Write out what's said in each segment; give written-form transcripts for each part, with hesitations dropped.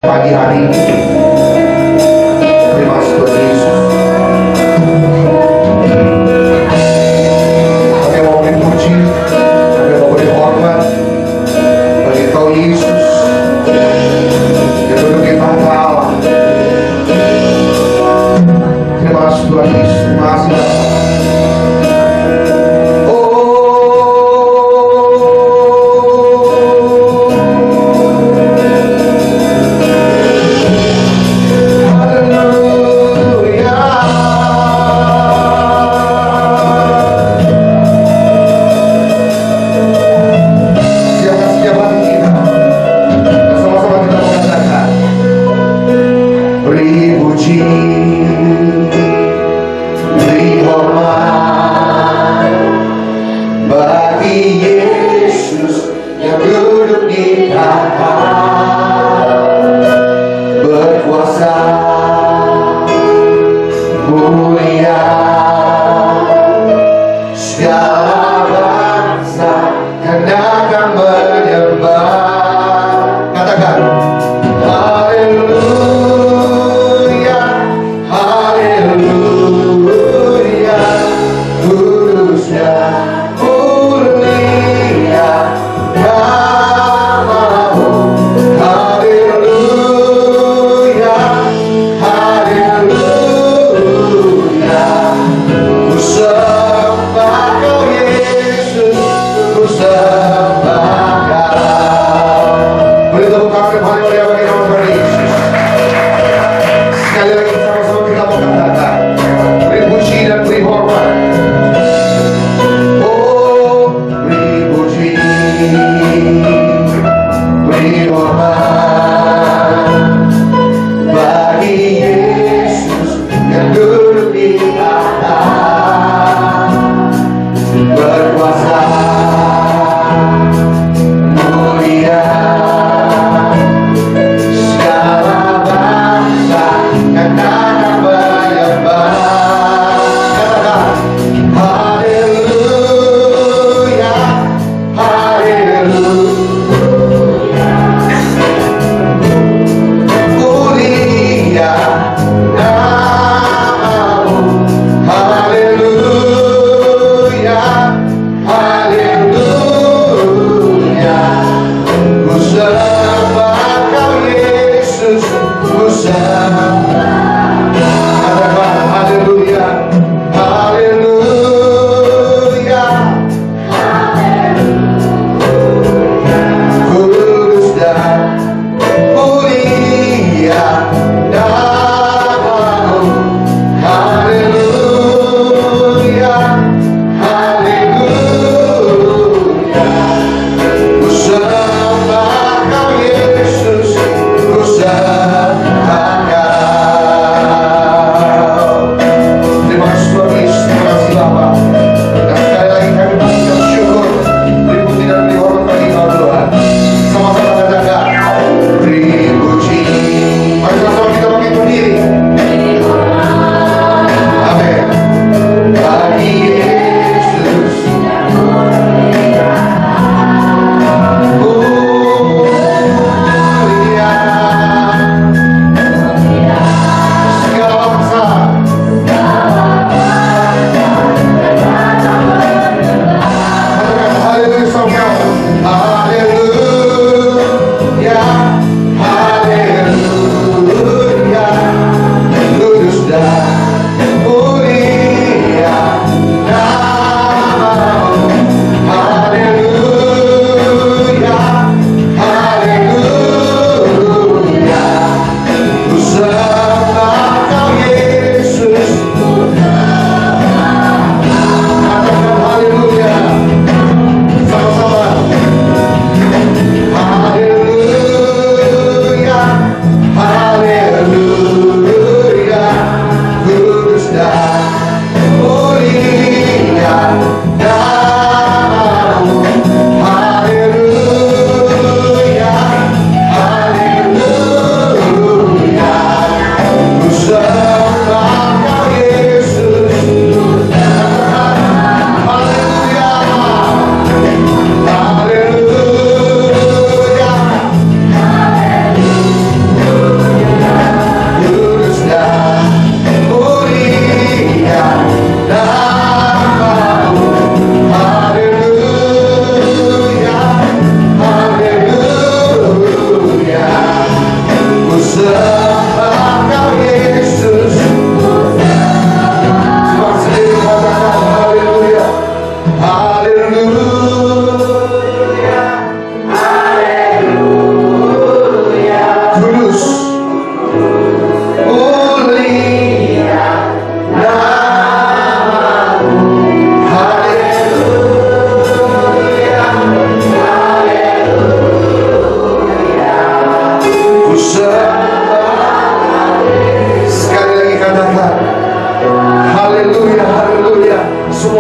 Pagi hari ini, terima kasih Tuhan Yesus. Kami mau beri puji, kami mau beri hormat bagi Kau Yesus yang duduk di tahta Allah. Terima kasih Tuhan Yesus, terima kasih Bapa.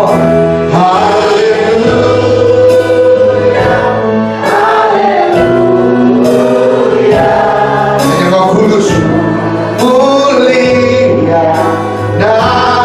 semua. Haleluya, haleluya. Hanya Kau kudus, mulia namamu.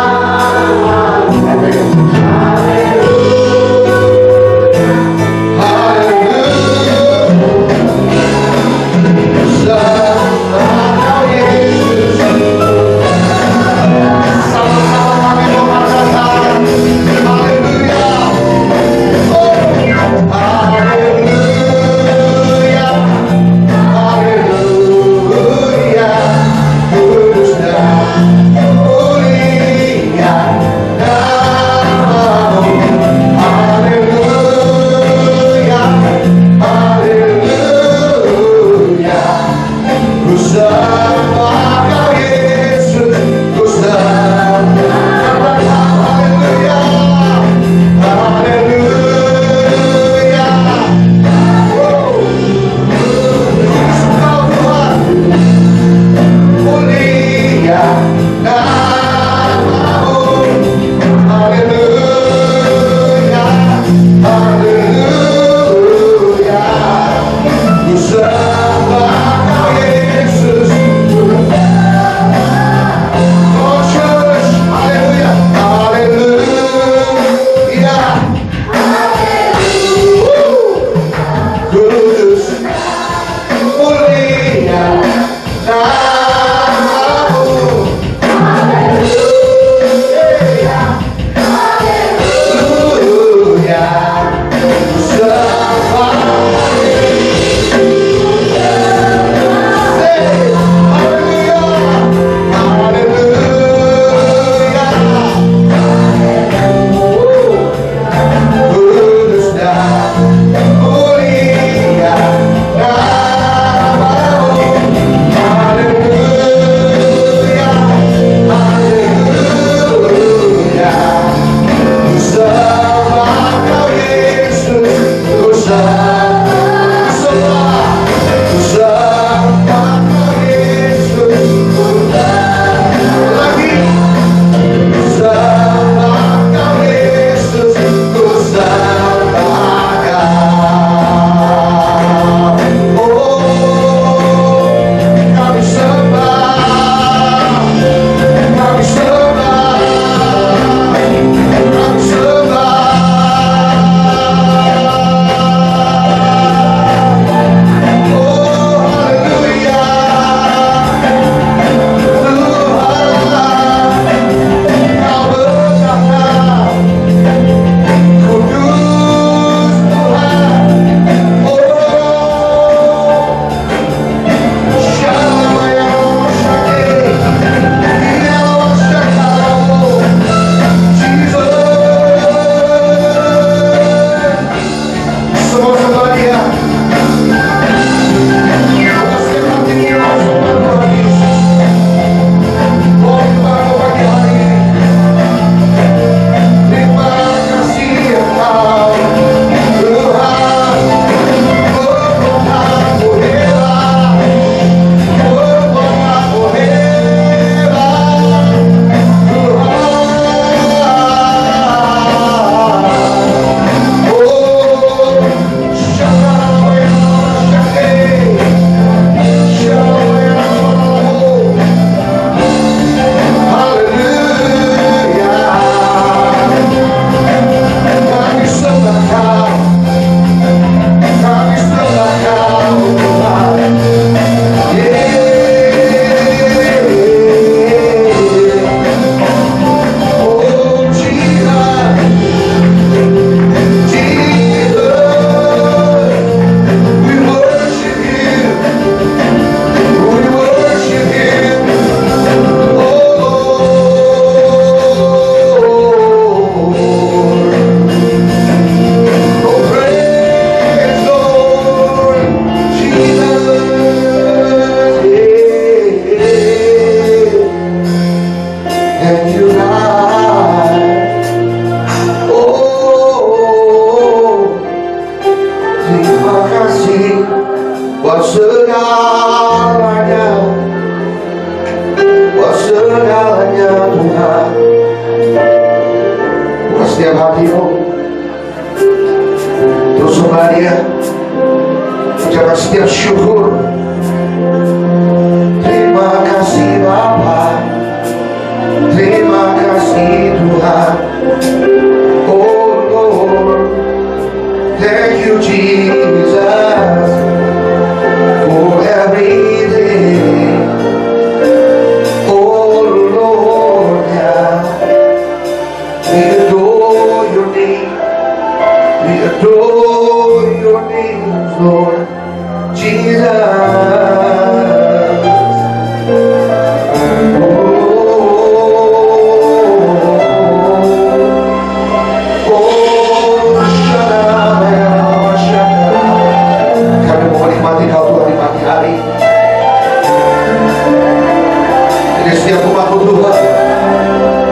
namamu Tuhan.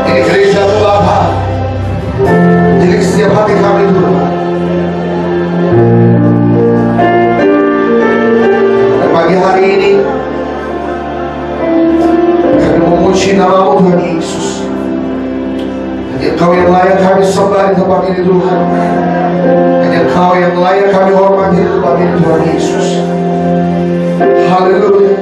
Ini gereja-Mu Bapa, milik setiap hati kami Tuhan. Dan pagi hari ini kami memuji namamu Tuhan Yesus. Hanya Engkau yang layak kami sembah di tempat ini Tuhan. Hanya Engkau yang layak kami hormati di tempat ini Tuhan Yesus. Haleluya.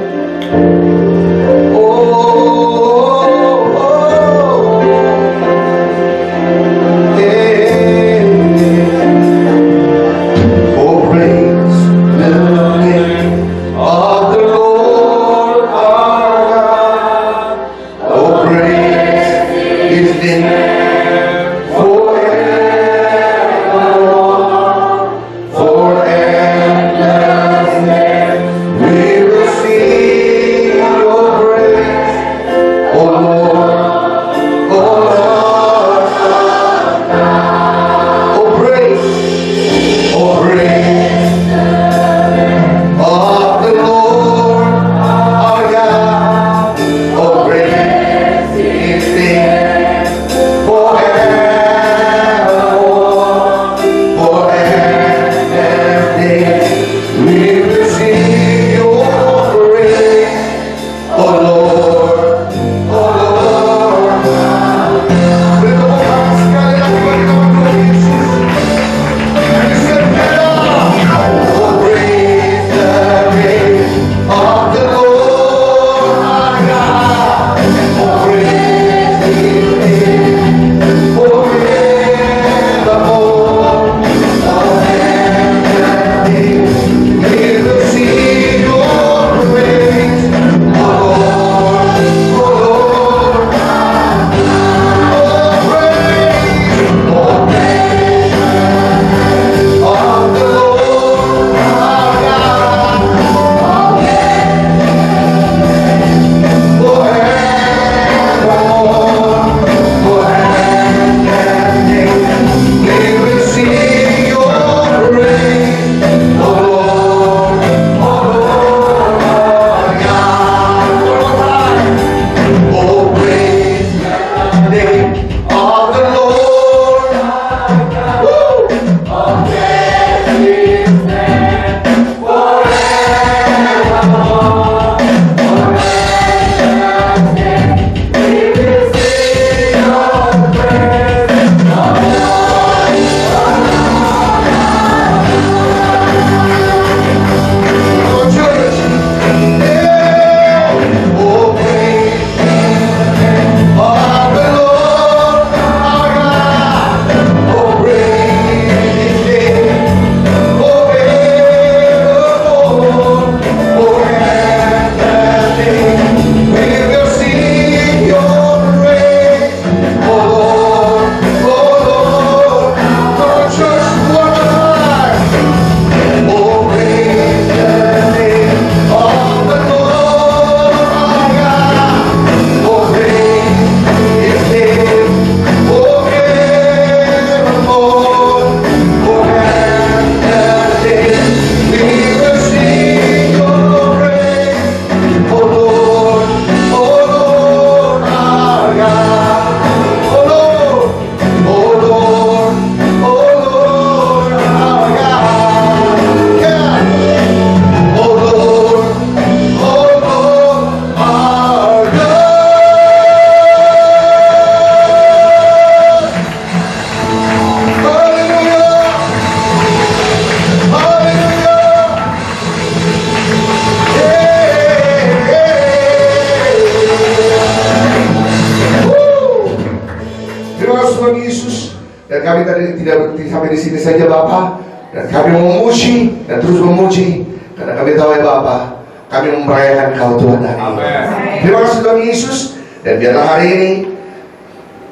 Dan kami tadi tidak berhenti sampai di sini saja Bapa. Dan kami memuji dan terus memuji karena kami tahu ya Bapa, kami merayakan Kau Tuhan hari ini. Terima kasih Tuhan Yesus. Dan biarlah hari ini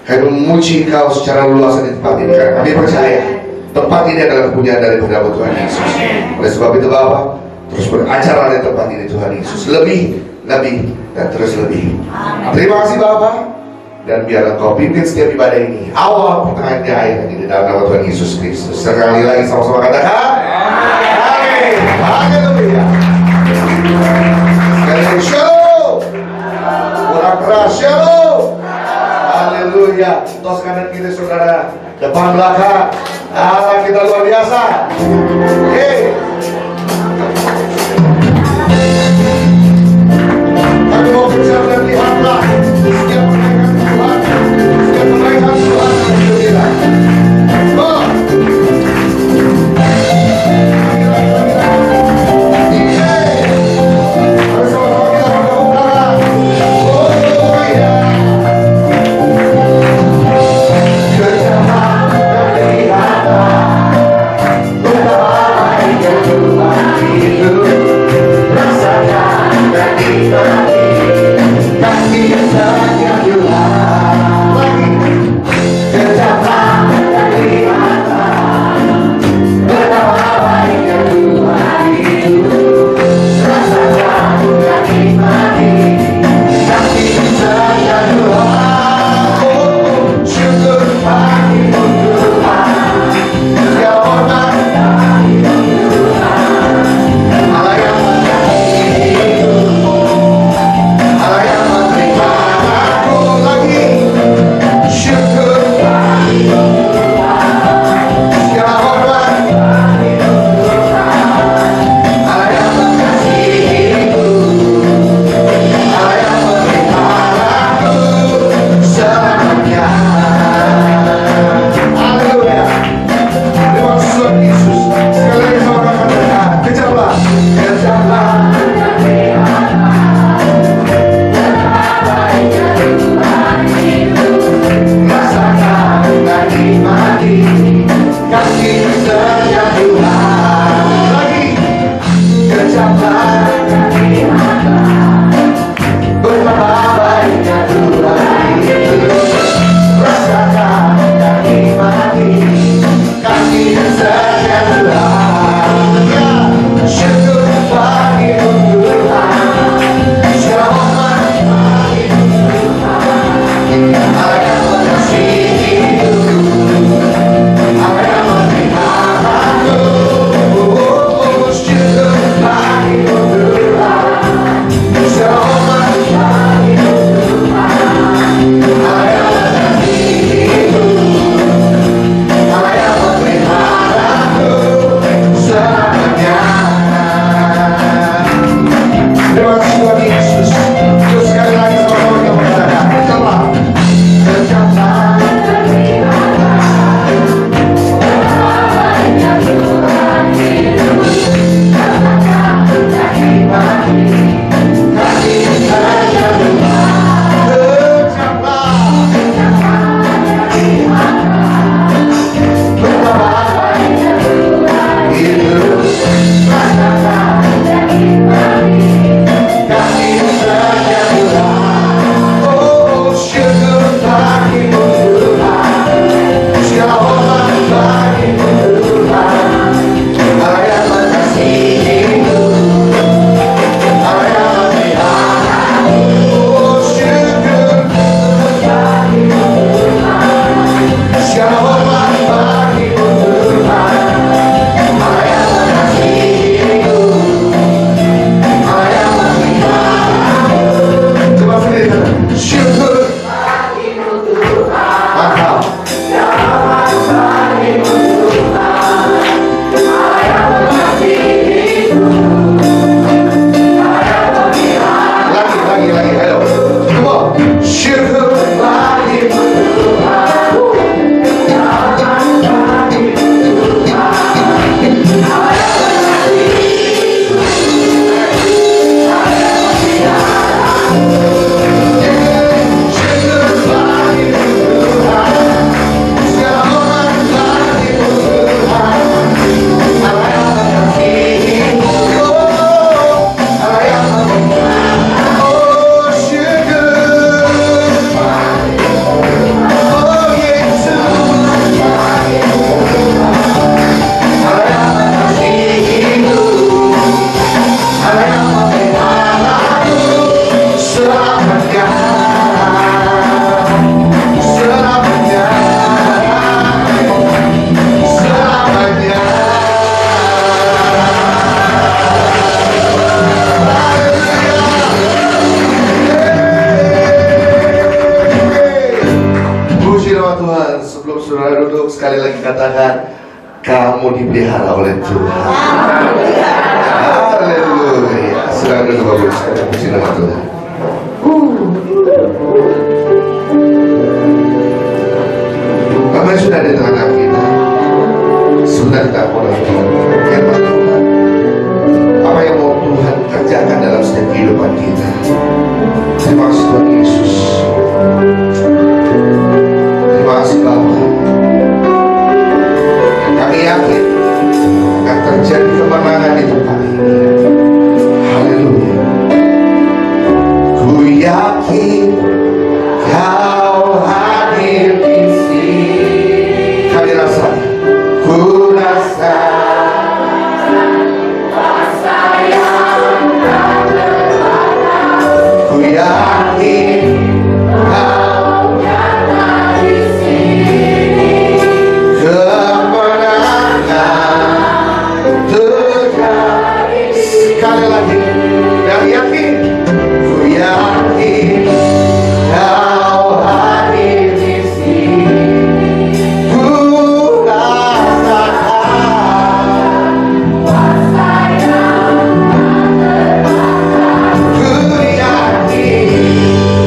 kami memuji Kau secara luas di tempat ini karena kami percaya tempat ini adalah kepunyaan dari Tuhan Yesus. Oleh sebab itu Bapa, terus beracara di tempat ini Tuhan Yesus, lebih dan terus lebih. Terima kasih Bapa. Dan biarlah Kau pimpin setiap ibadah ini, awal, pertengahan, akhir, di dalam nama Tuhan Yesus Kristus. Sekali lagi sama-sama katakan amin. Haleluya. Sekali lagi shalom. Kurang keras shalom. tos kanan kiri saudara, depan belakang. Allah kita luar biasa. Kami mau bicara dan lihatlah setiap kenaikan Tuhan, setiap kenaikan Tuhan yang hidup kita. duduk, sekali lagi katakan, kamu dipelihara oleh Tuhan. Haleluya. Silakan duduk Bapak Ibu sekalian, puji nama Tuhan. Bapak sudah di tengah kita, sudah kita lagi firman Tuhan. Apa yang mau Tuhan kerjakan dalam setiap kehidupan kita. Terima kasih Tuhan Yesus. Terima kasih Bapa. Kami yakin akan terjadi kemenangan di tempat ini. Haleluya. Ku yakin Kau hadir di sini. Kami rasa, ku rasa kuasa yang tak terbatas. Ku yakin Kau nyata di sini. Kemenangan terjadi. Sekali lagi, dan yakin, ku yakin Kau hadir di sini. Ku rasakan kuasa yang tak terbatas. Ku yakin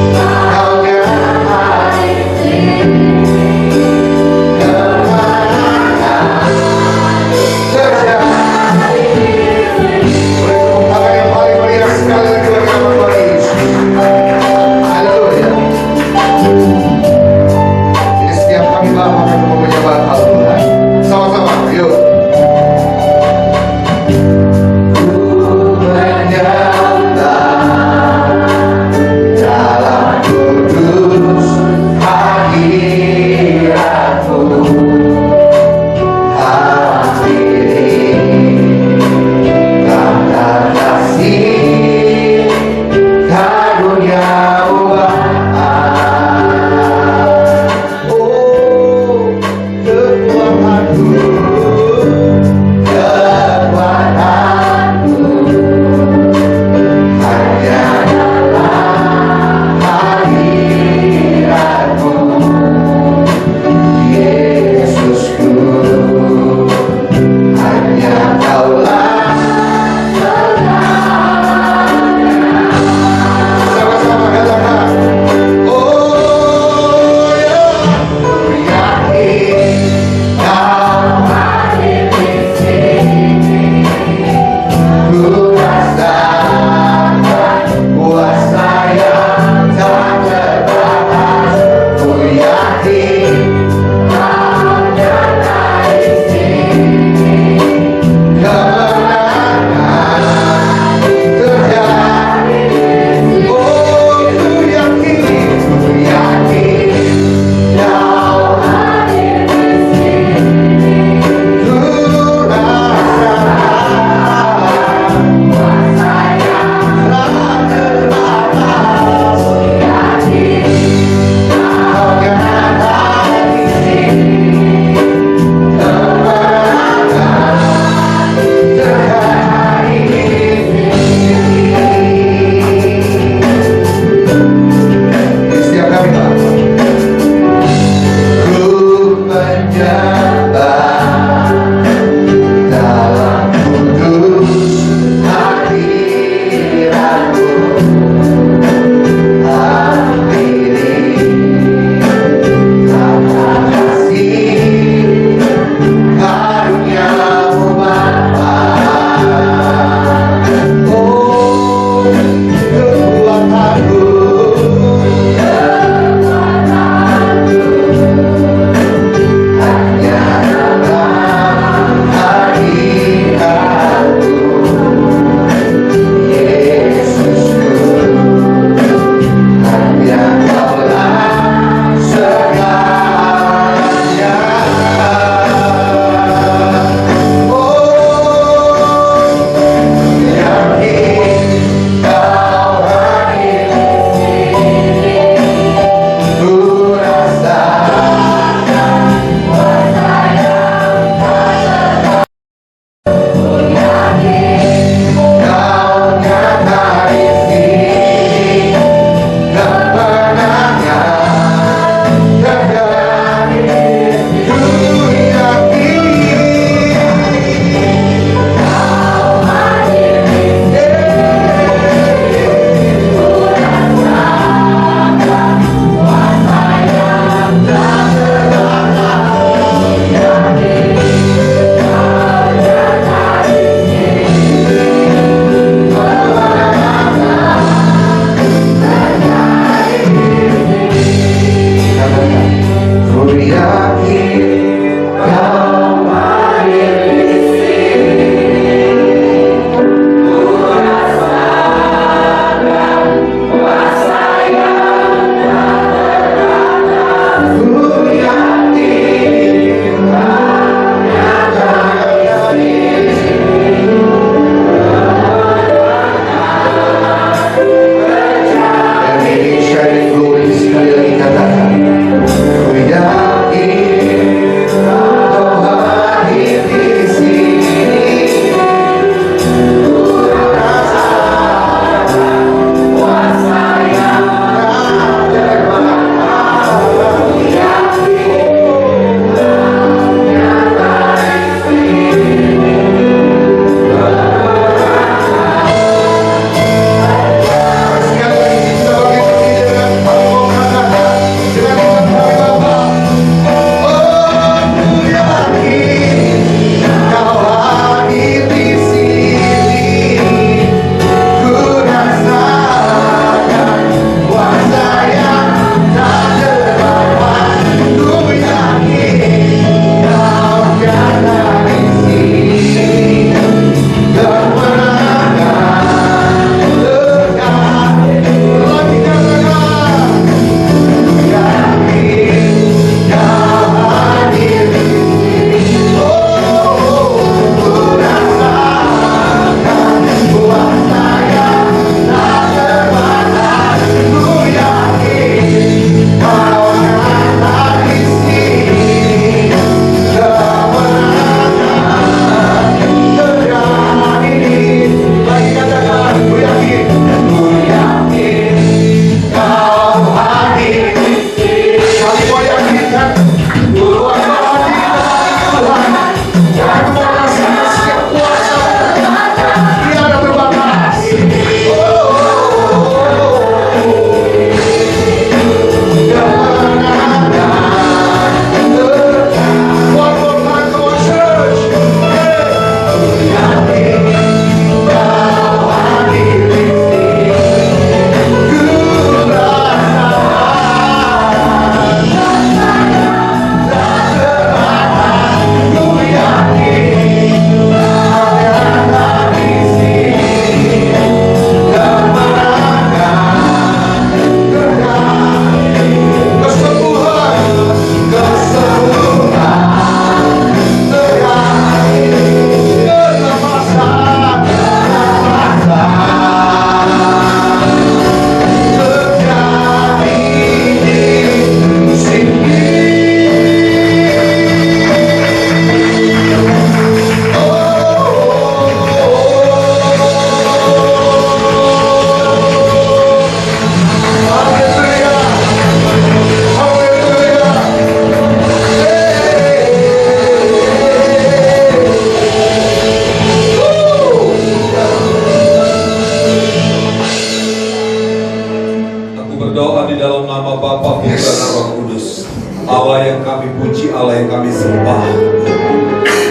berdoa di dalam nama Bapa, Putra, dan Roh Kudus. Allah yang kami puji, Allah yang kami sembah.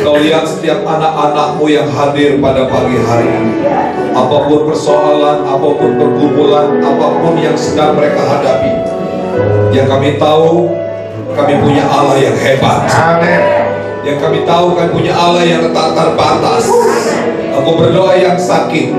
Kau lihat setiap anak-anak-Mu yang hadir pada pagi hari ini. Apapun persoalan, apapun pergumulan, apapun yang sedang mereka hadapi, yang kami tahu, kami punya Allah yang hebat. Amin. Yang kami tahu, kami punya Allah yang tak terbatas. Aku berdoa yang sakit,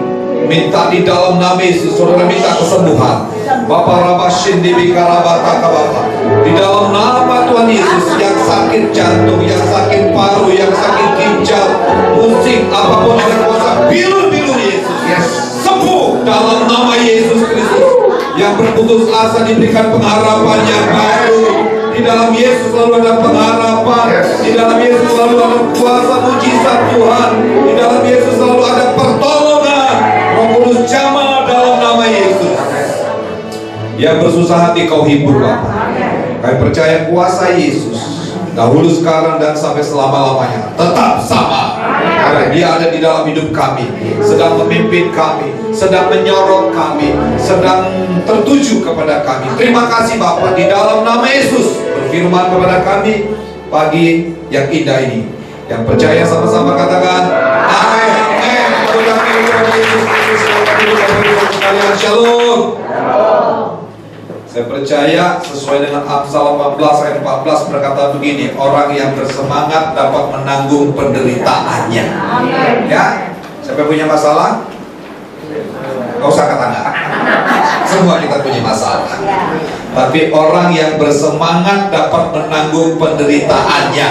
minta di dalam nama Yesus, saudara minta kesembuhan. Bapak Rabashin Dibikarabata Bapak, di dalam nama Tuhan Yesus, yang sakit jantung, yang sakit paru, yang sakit ginjal, pusing, apapun oleh kuasa biru-biru Yesus, sembuh dalam nama Yesus Kristus. Yang berputus asa diberikan pengharapan yang baru. Di dalam Yesus selalu ada pengharapan. Di dalam Yesus selalu ada kuasa mujizat Tuhan. Di dalam Yesus selalu ada pertolongan. Roh Kudus jamah dalam nama Yesus. Yang bersusah hati kau hibur Bapa. Kami percaya kuasa Yesus dahulu, sekarang, dan sampai selama-lamanya tetap sama. Karena Dia ada di dalam hidup kami, sedang memimpin kami, sedang menyorot kami, sedang tertuju kepada kami. Terima kasih Bapa, di dalam nama Yesus berfirman kepada kami pagi yang indah ini. Yang percaya sama-sama katakan amin. Shalom. Saya percaya sesuai dengan Amsal 18 ayat 14 berkata begini, orang yang bersemangat dapat menanggung penderitaannya. Ya, siapa punya masalah? Gak usah kata enggak. Semua kita punya masalah. Tapi orang yang bersemangat dapat menanggung penderitaannya.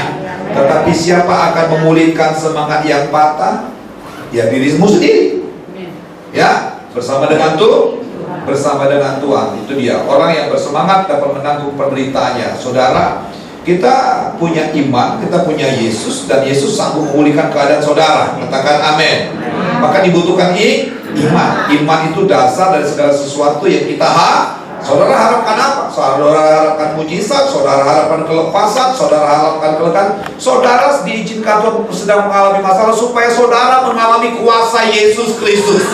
Tetapi siapa akan memulihkan semangat yang patah? Ya dirimu sendiri. Ya, bersama dengan Tuhan. Itu dia. Orang yang bersemangat dapat menanggung penderitaannya. Saudara, kita punya iman, kita punya Yesus, dan Yesus sanggup memulihkan keadaan saudara. Katakan amin. Maka dibutuhkan iman. Iman itu dasar dari segala sesuatu yang kita Saudara harapkan apa? Saudara harapkan mujizat, saudara harapkan kelepasan, saudara harapkan kelegaan. Saudara diizinkan Tuhan sedang mengalami masalah supaya saudara mengalami kuasa Yesus Kristus.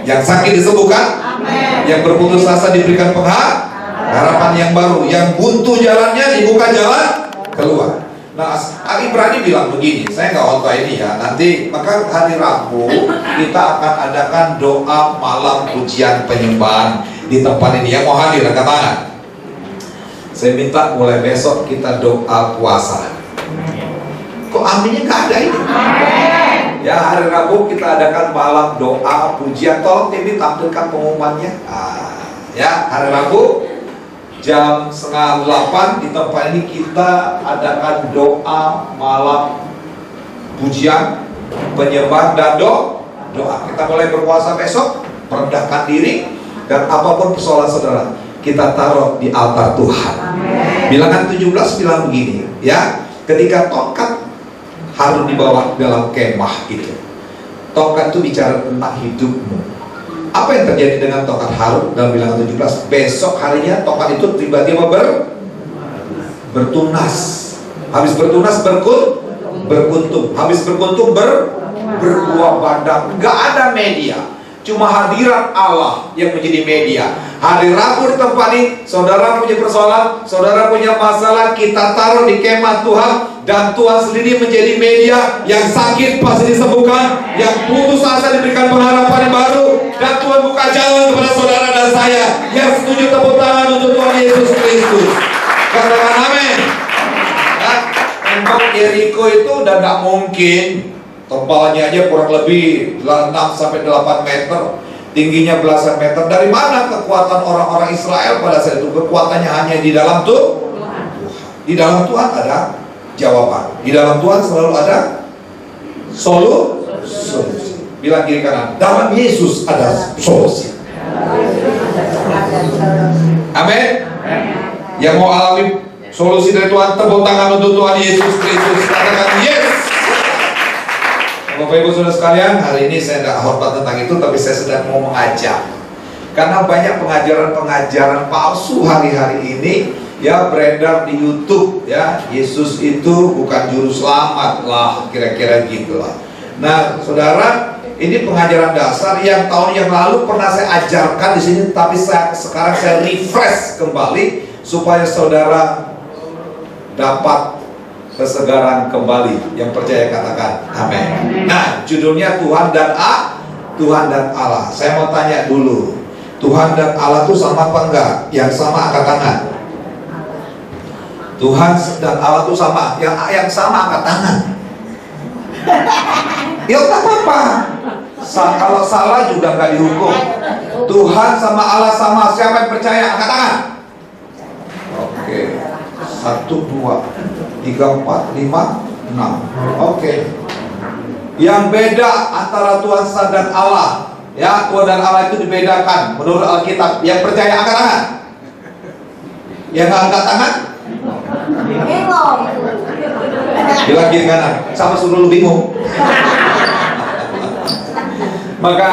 Yang sakit disembuhkan, yang berputus asa diberikan pengharapan yang baru, yang buntu jalannya dibuka jalan keluar. Nah, Ibrani bilang begini, saya nggak khotbah ini ya. Nanti maka hari Rabu kita akan adakan doa malam pujian penyembahan di tempat ini. Yang mau hadir angkat tangan. Saya minta mulai besok kita doa puasa. Kok aminnya nggak ada ini? Ya, hari Rabu kita adakan malam doa pujian. Tolong tim tampilkan pengumumannya. Ya, hari Rabu jam 7:30 di tempat ini kita adakan doa malam pujian, penyembah dan doa. Kita mulai berpuasa besok, merendahkan diri, dan apapun persoalan saudara kita taruh di altar Tuhan. Bilangan 17 bilang begini, ya, ketika tongkat Harun dibawa dalam kemah itu, tongkat itu bicara tentang hidupmu. Apa yang terjadi dengan tongkat Harun dalam Bilangan 17? Besok harinya tongkat itu tiba-tiba bertunas. Habis bertunas berkuntum. Habis berkuntum berbuah bandang. Gak ada media, cuma hadirat Allah yang menjadi media. Hari Rabu di tempat ini, saudara punya persoalan, saudara punya masalah, kita taruh di kemah Tuhan, dan Tuhan sendiri menjadi media. Yang sakit pasti disembuhkan, yang putus asa diberikan pengharapan yang baru, dan Tuhan buka jalan kepada saudara dan saya. Yang setuju tepuk tangan untuk Tuhan Yesus Kristus. Katakan amin. Tembok Yeriko itu udah gak mungkin. Tebalnya aja kurang lebih 6-8 meter, tingginya belasan meter. Dari mana kekuatan orang-orang Israel pada saat itu? Kekuatannya hanya di dalam Tuhan. Di dalam Tuhan ada jawaban. Di dalam Tuhan selalu ada solusi. Bilang kiri kanan, dalam Yesus ada solusi. Amin. Yang mau alami solusi dari Tuhan, tepuk tangan untuk Tuhan Yesus Kristus. Katakan yes. Bapak Ibu Saudara sekalian, hari ini saya tidak khotbah tentang itu, tapi saya sedang mau mengajak. Karena banyak pengajaran-pengajaran palsu hari-hari ini ya beredar di YouTube, ya. Yesus itu bukan juru selamat lah, kira-kira gitulah. Nah, saudara, ini pengajaran dasar yang tahun yang lalu pernah saya ajarkan di sini, tapi sekarang saya refresh kembali supaya saudara dapat kesegaran kembali. Yang percaya katakan amin. Nah, judulnya Tuhan dan Allah. Saya mau tanya dulu, Tuhan dan Allah itu sama apa enggak? Yang sama angkat tangan. Tuhan dan Allah itu sama. Yang sama angkat tangan. Ya tak apa-apa. Kalau salah juga nggak dihukum. Tuhan sama Allah sama. Siapa yang percaya angkat tangan? Oke. 1, 2, 3, 4, 5, 6. Oke. Yang beda antara Tuhan dan Allah, ya, Tuhan dan Allah itu dibedakan menurut Alkitab. Yang percaya angkat tangan. Yang nggak angkat tangan? Bilang kiri kanan, sama suruh lu bingung. Maka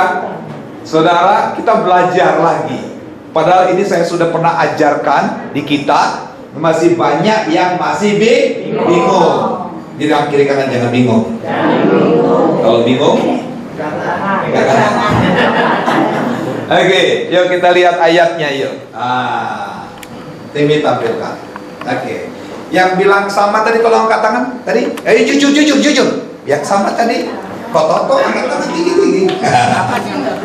saudara, kita belajar lagi. Padahal ini saya sudah pernah ajarkan di kita. Masih banyak yang masih bingung. Bilang kiri kanan, jangan bingung. Kalau bingung, oke, yuk kita lihat ayatnya yuk. Timi tampilkan. Oke. Yang bilang sama tadi kalau angkat tangan tadi, jujur. Yang sama tadi, kok angkat tangan tinggi.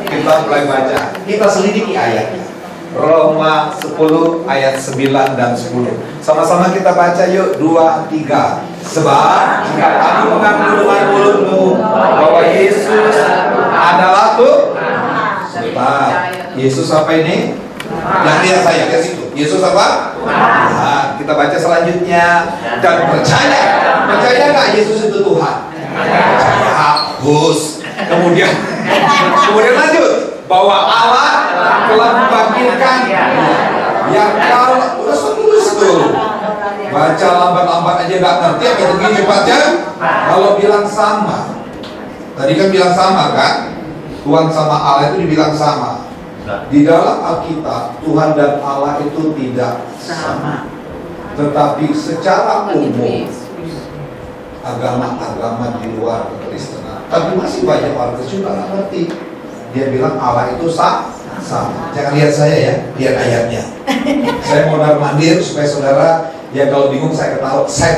Kita mulai baca. Kita selidiki ayatnya. Roma 10 ayat 9 dan 10. Sama-sama kita baca yuk. 2, 3. Sebab kamu mengaku dengan mulutmu bahwa Yesus adalah Tuhan. Sebentar. Yesus apa ini? Yang lihat saya ke situ. Yesus apa? Tuhan. Kita baca selanjutnya. Dan percaya nggak Yesus itu Tuhan? Percaya. Hapus. Kemudian lanjut. Bahwa Allah telah membangkitkan yang kalau udah tulis tuh. Baca lambat-lambat aja nggak ngerti, apa begini cepatnya? Kalau bilang sama, tadi kan bilang sama kan? Tuhan sama Allah itu dibilang sama. Di dalam Alkitab, Tuhan dan Allah itu tidak sama. Tetapi secara umum, agama-agama di luar kekristenan, tapi masih banyak orang Kristen nggak ngerti. Dia bilang Allah itu sama. Jangan lihat saya ya, lihat ayatnya. Saya mau mandir supaya saudara, ya kalau bingung saya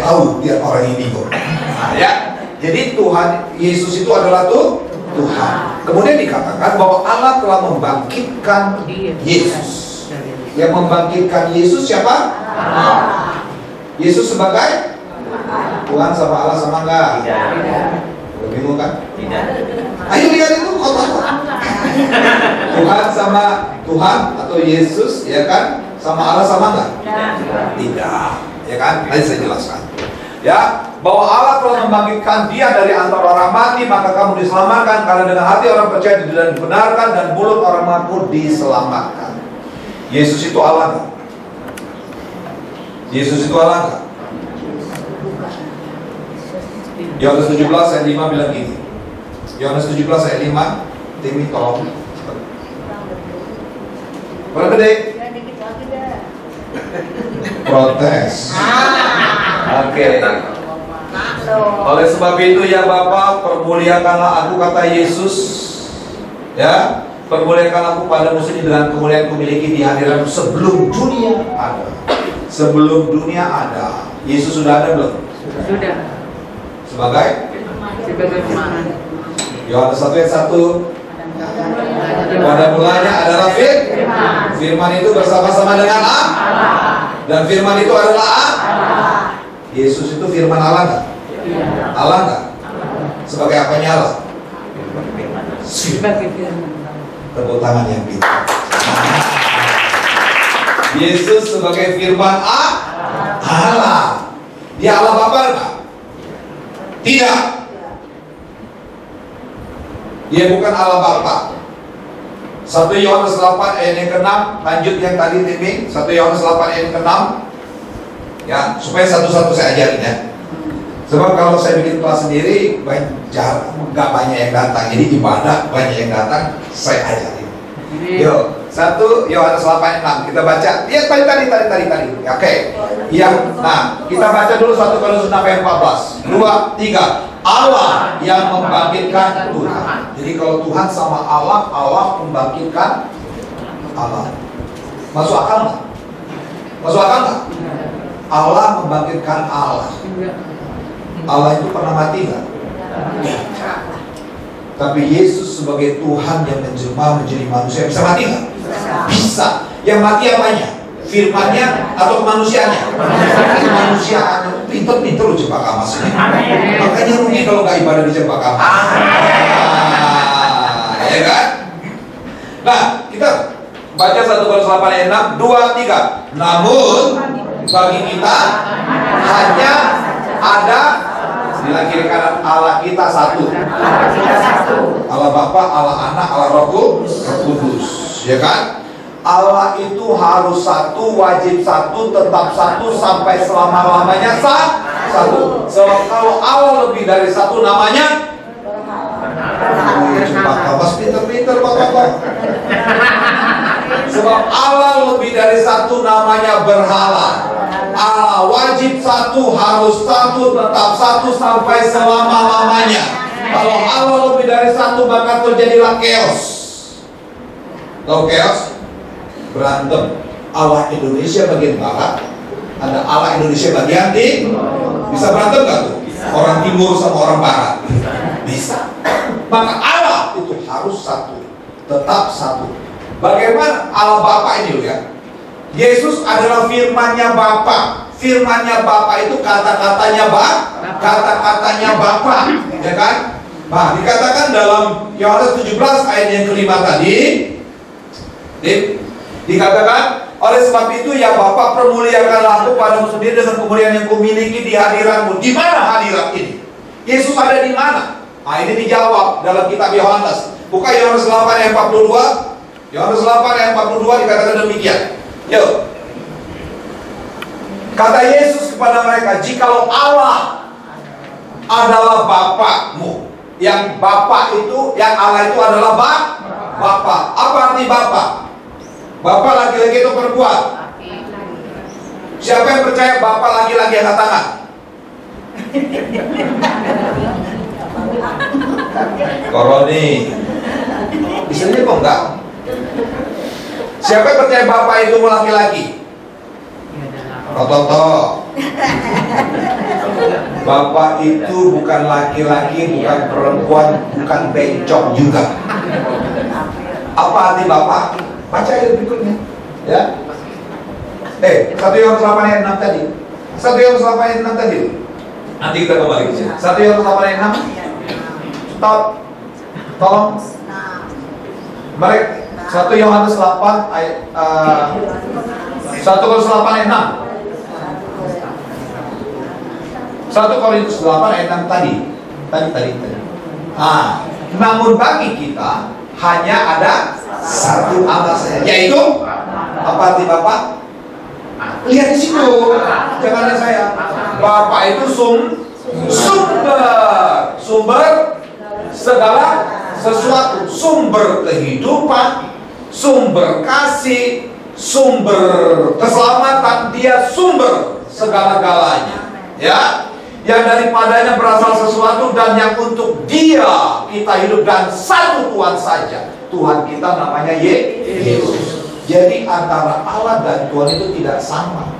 tahu biar orang ini bingung. Nah, ya. Jadi Tuhan Yesus itu adalah Tuhan. Kemudian dikatakan bahwa Allah telah membangkitkan Yesus. Yang membangkitkan Yesus siapa? Allah. Yesus sebagai Tuhan sama Allah sama enggak? Tidak. Bingung kan? Tidak. Ayo lihat itu kotak. Tuhan sama Tuhan atau Yesus, ya kan? Sama Allah sama enggak? Tidak. Ya kan? Nanti saya jelaskan. Ya, bahwa Allah telah membangkitkan Dia dari antara orang mati, maka kamu diselamatkan karena dengan hati orang percaya dan dibenarkan dan mulut orang mengaku diselamatkan. Yesus itu Allah enggak? Yesus itu Allah enggak? Yohanes 17 ayat 5 bilang gini. Yohanes 17 ayat 5, Timi tolong. Berapa gede? Protes. Oke. Oleh sebab itu ya Bapa, permuliakanlah aku, kata Yesus. Ya, permuliakan aku pada musuh dengan kemuliaan kumiliki di hadirat sebelum dunia ada. Sebelum dunia ada. Yesus sudah ada belum? Sudah. Sebagai firman. Yohanes 1 ayat 1. Pada mulanya adalah firman. Firman itu bersama-sama dengan Allah. Dan firman itu adalah Allah. Yesus itu firman Allah enggak? Allah enggak? Sebagai apanya Allah? Sebagai firman. Tepuk tangan yang pintar. Yesus sebagai firman Allah. Dia Allah Bapa enggak? Tidak. Dia bukan Allah Bapa. 1 Yohanes 8 ayat yang ke-6, lanjut yang tadi Timi. 1 Yohanes 8 ayat yang ke-6. Ya, supaya satu-satu saya ajarin ya. Sebab kalau saya bikin kelas sendiri, nggak banyak yang datang. Jadi ibadah banyak yang datang, saya ajarin. Yuk, 1 Yohanes 8 ayat 6 kita baca. Lihat tadi. Oke. Yang, nah, kita baca dulu 1 Korintus 6 ayat 14. 2, 3. Allah yang membangkitkan Tuhan. Jadi kalau Tuhan sama Allah, Allah membangkitkan Allah. Masuk akal nggak? Masuk akal nggak? Allah membangkitkan Allah. Allah itu pernah mati nggak? Tapi Yesus sebagai Tuhan yang menjelma menjadi manusia bisa mati nggak? Bisa. Yang mati apanya? Firman-Nya atau kemanusiaannya? Kemanusiaannya. Pinter-pinter lu Cempaka Mas ini. Makanya rugi kalau nggak ibadah di Cempaka Mas. Ya kan? Nah, kita baca 1 Korintus 8 ayat 6, 2, 3. Namun bagi kita hanya ada di kiri kanan Allah kita satu. Allah Bapa, Allah Anak, Allah Roh Kudus. Ya kan? Allah itu harus satu, wajib satu, tetap satu sampai selama-lamanya satu. Sebab kalau Allah lebih dari satu namanya Cempaka Mas pinter-pinter Bapak. Sebab Allah lebih dari satu namanya berhala. Allah wajib satu, harus satu, tetap satu sampai selama-lamanya. Kalau Allah lebih dari satu maka terjadilah chaos. Tahu chaos? Berantem. Allah Indonesia bagian barat, ada Allah Indonesia bagian timur. Bisa berantem gak tuh? Orang timur sama orang barat. Bisa. Maka Allah itu harus satu, tetap satu. Bagaimana Allah Bapa ini loh ya? Yesus adalah firman-Nya Bapa. Firman-Nya Bapa itu kata-katanya Bapa, ya kan? Nah, dikatakan dalam Yohanes 17 ayat yang kelima tadi, dikatakan, oleh sebab itu ya Bapa permuliakanlah aku padamu sendiri dengan kemuliaan yang kumiliki di hadiratmu. Di mana hadirat ini? Yesus ada di mana? Nah, ini dijawab dalam kitab Yohanes. Buka Yohanes 8 ayat 42. Yohanes 8 ayat 42 dikatakan demikian. Yuk. Kata Yesus kepada mereka, jikalau Allah adalah Bapakmu, yang Bapa itu, yang Allah itu adalah Bapa. Apa arti Bapa? Bapa laki-laki itu perempuan. Siapa yang percaya Bapa laki-laki angkat tangan? Koroni. Istilahnya kok enggak? Siapa yang percaya Bapa itu laki-laki? Toto. Bapa itu bukan laki-laki, bukan perempuan, bukan bencong juga. Apa arti Bapa? Baca ayat berikutnya. Ya. 1 Yohanes 8 ayat 6 tadi. 1 Yohanes 8 ayat 6 tadi. Nanti kita kembali ke sini. 1 Yohanes 8 ayat 6. Stop. Tolong. Mereka 1 Yohanes 8 ayat 1 Korintus 8 ayat 6. 1 Korintus 8 ayat 6 tadi. Namun bagi kita hanya ada satu Allah saja, yaitu apa arti Bapak? Lihat di situ, jangan saya. Bapak itu sumber segala sesuatu, sumber kehidupan, sumber kasih, sumber keselamatan. Dia sumber segala-galanya, ya. Yang daripadanya berasal sesuatu dan yang untuk Dia kita hidup, dan satu Tuhan saja. Tuhan kita namanya Yesus. Jadi antara Allah dan Tuhan itu tidak sama.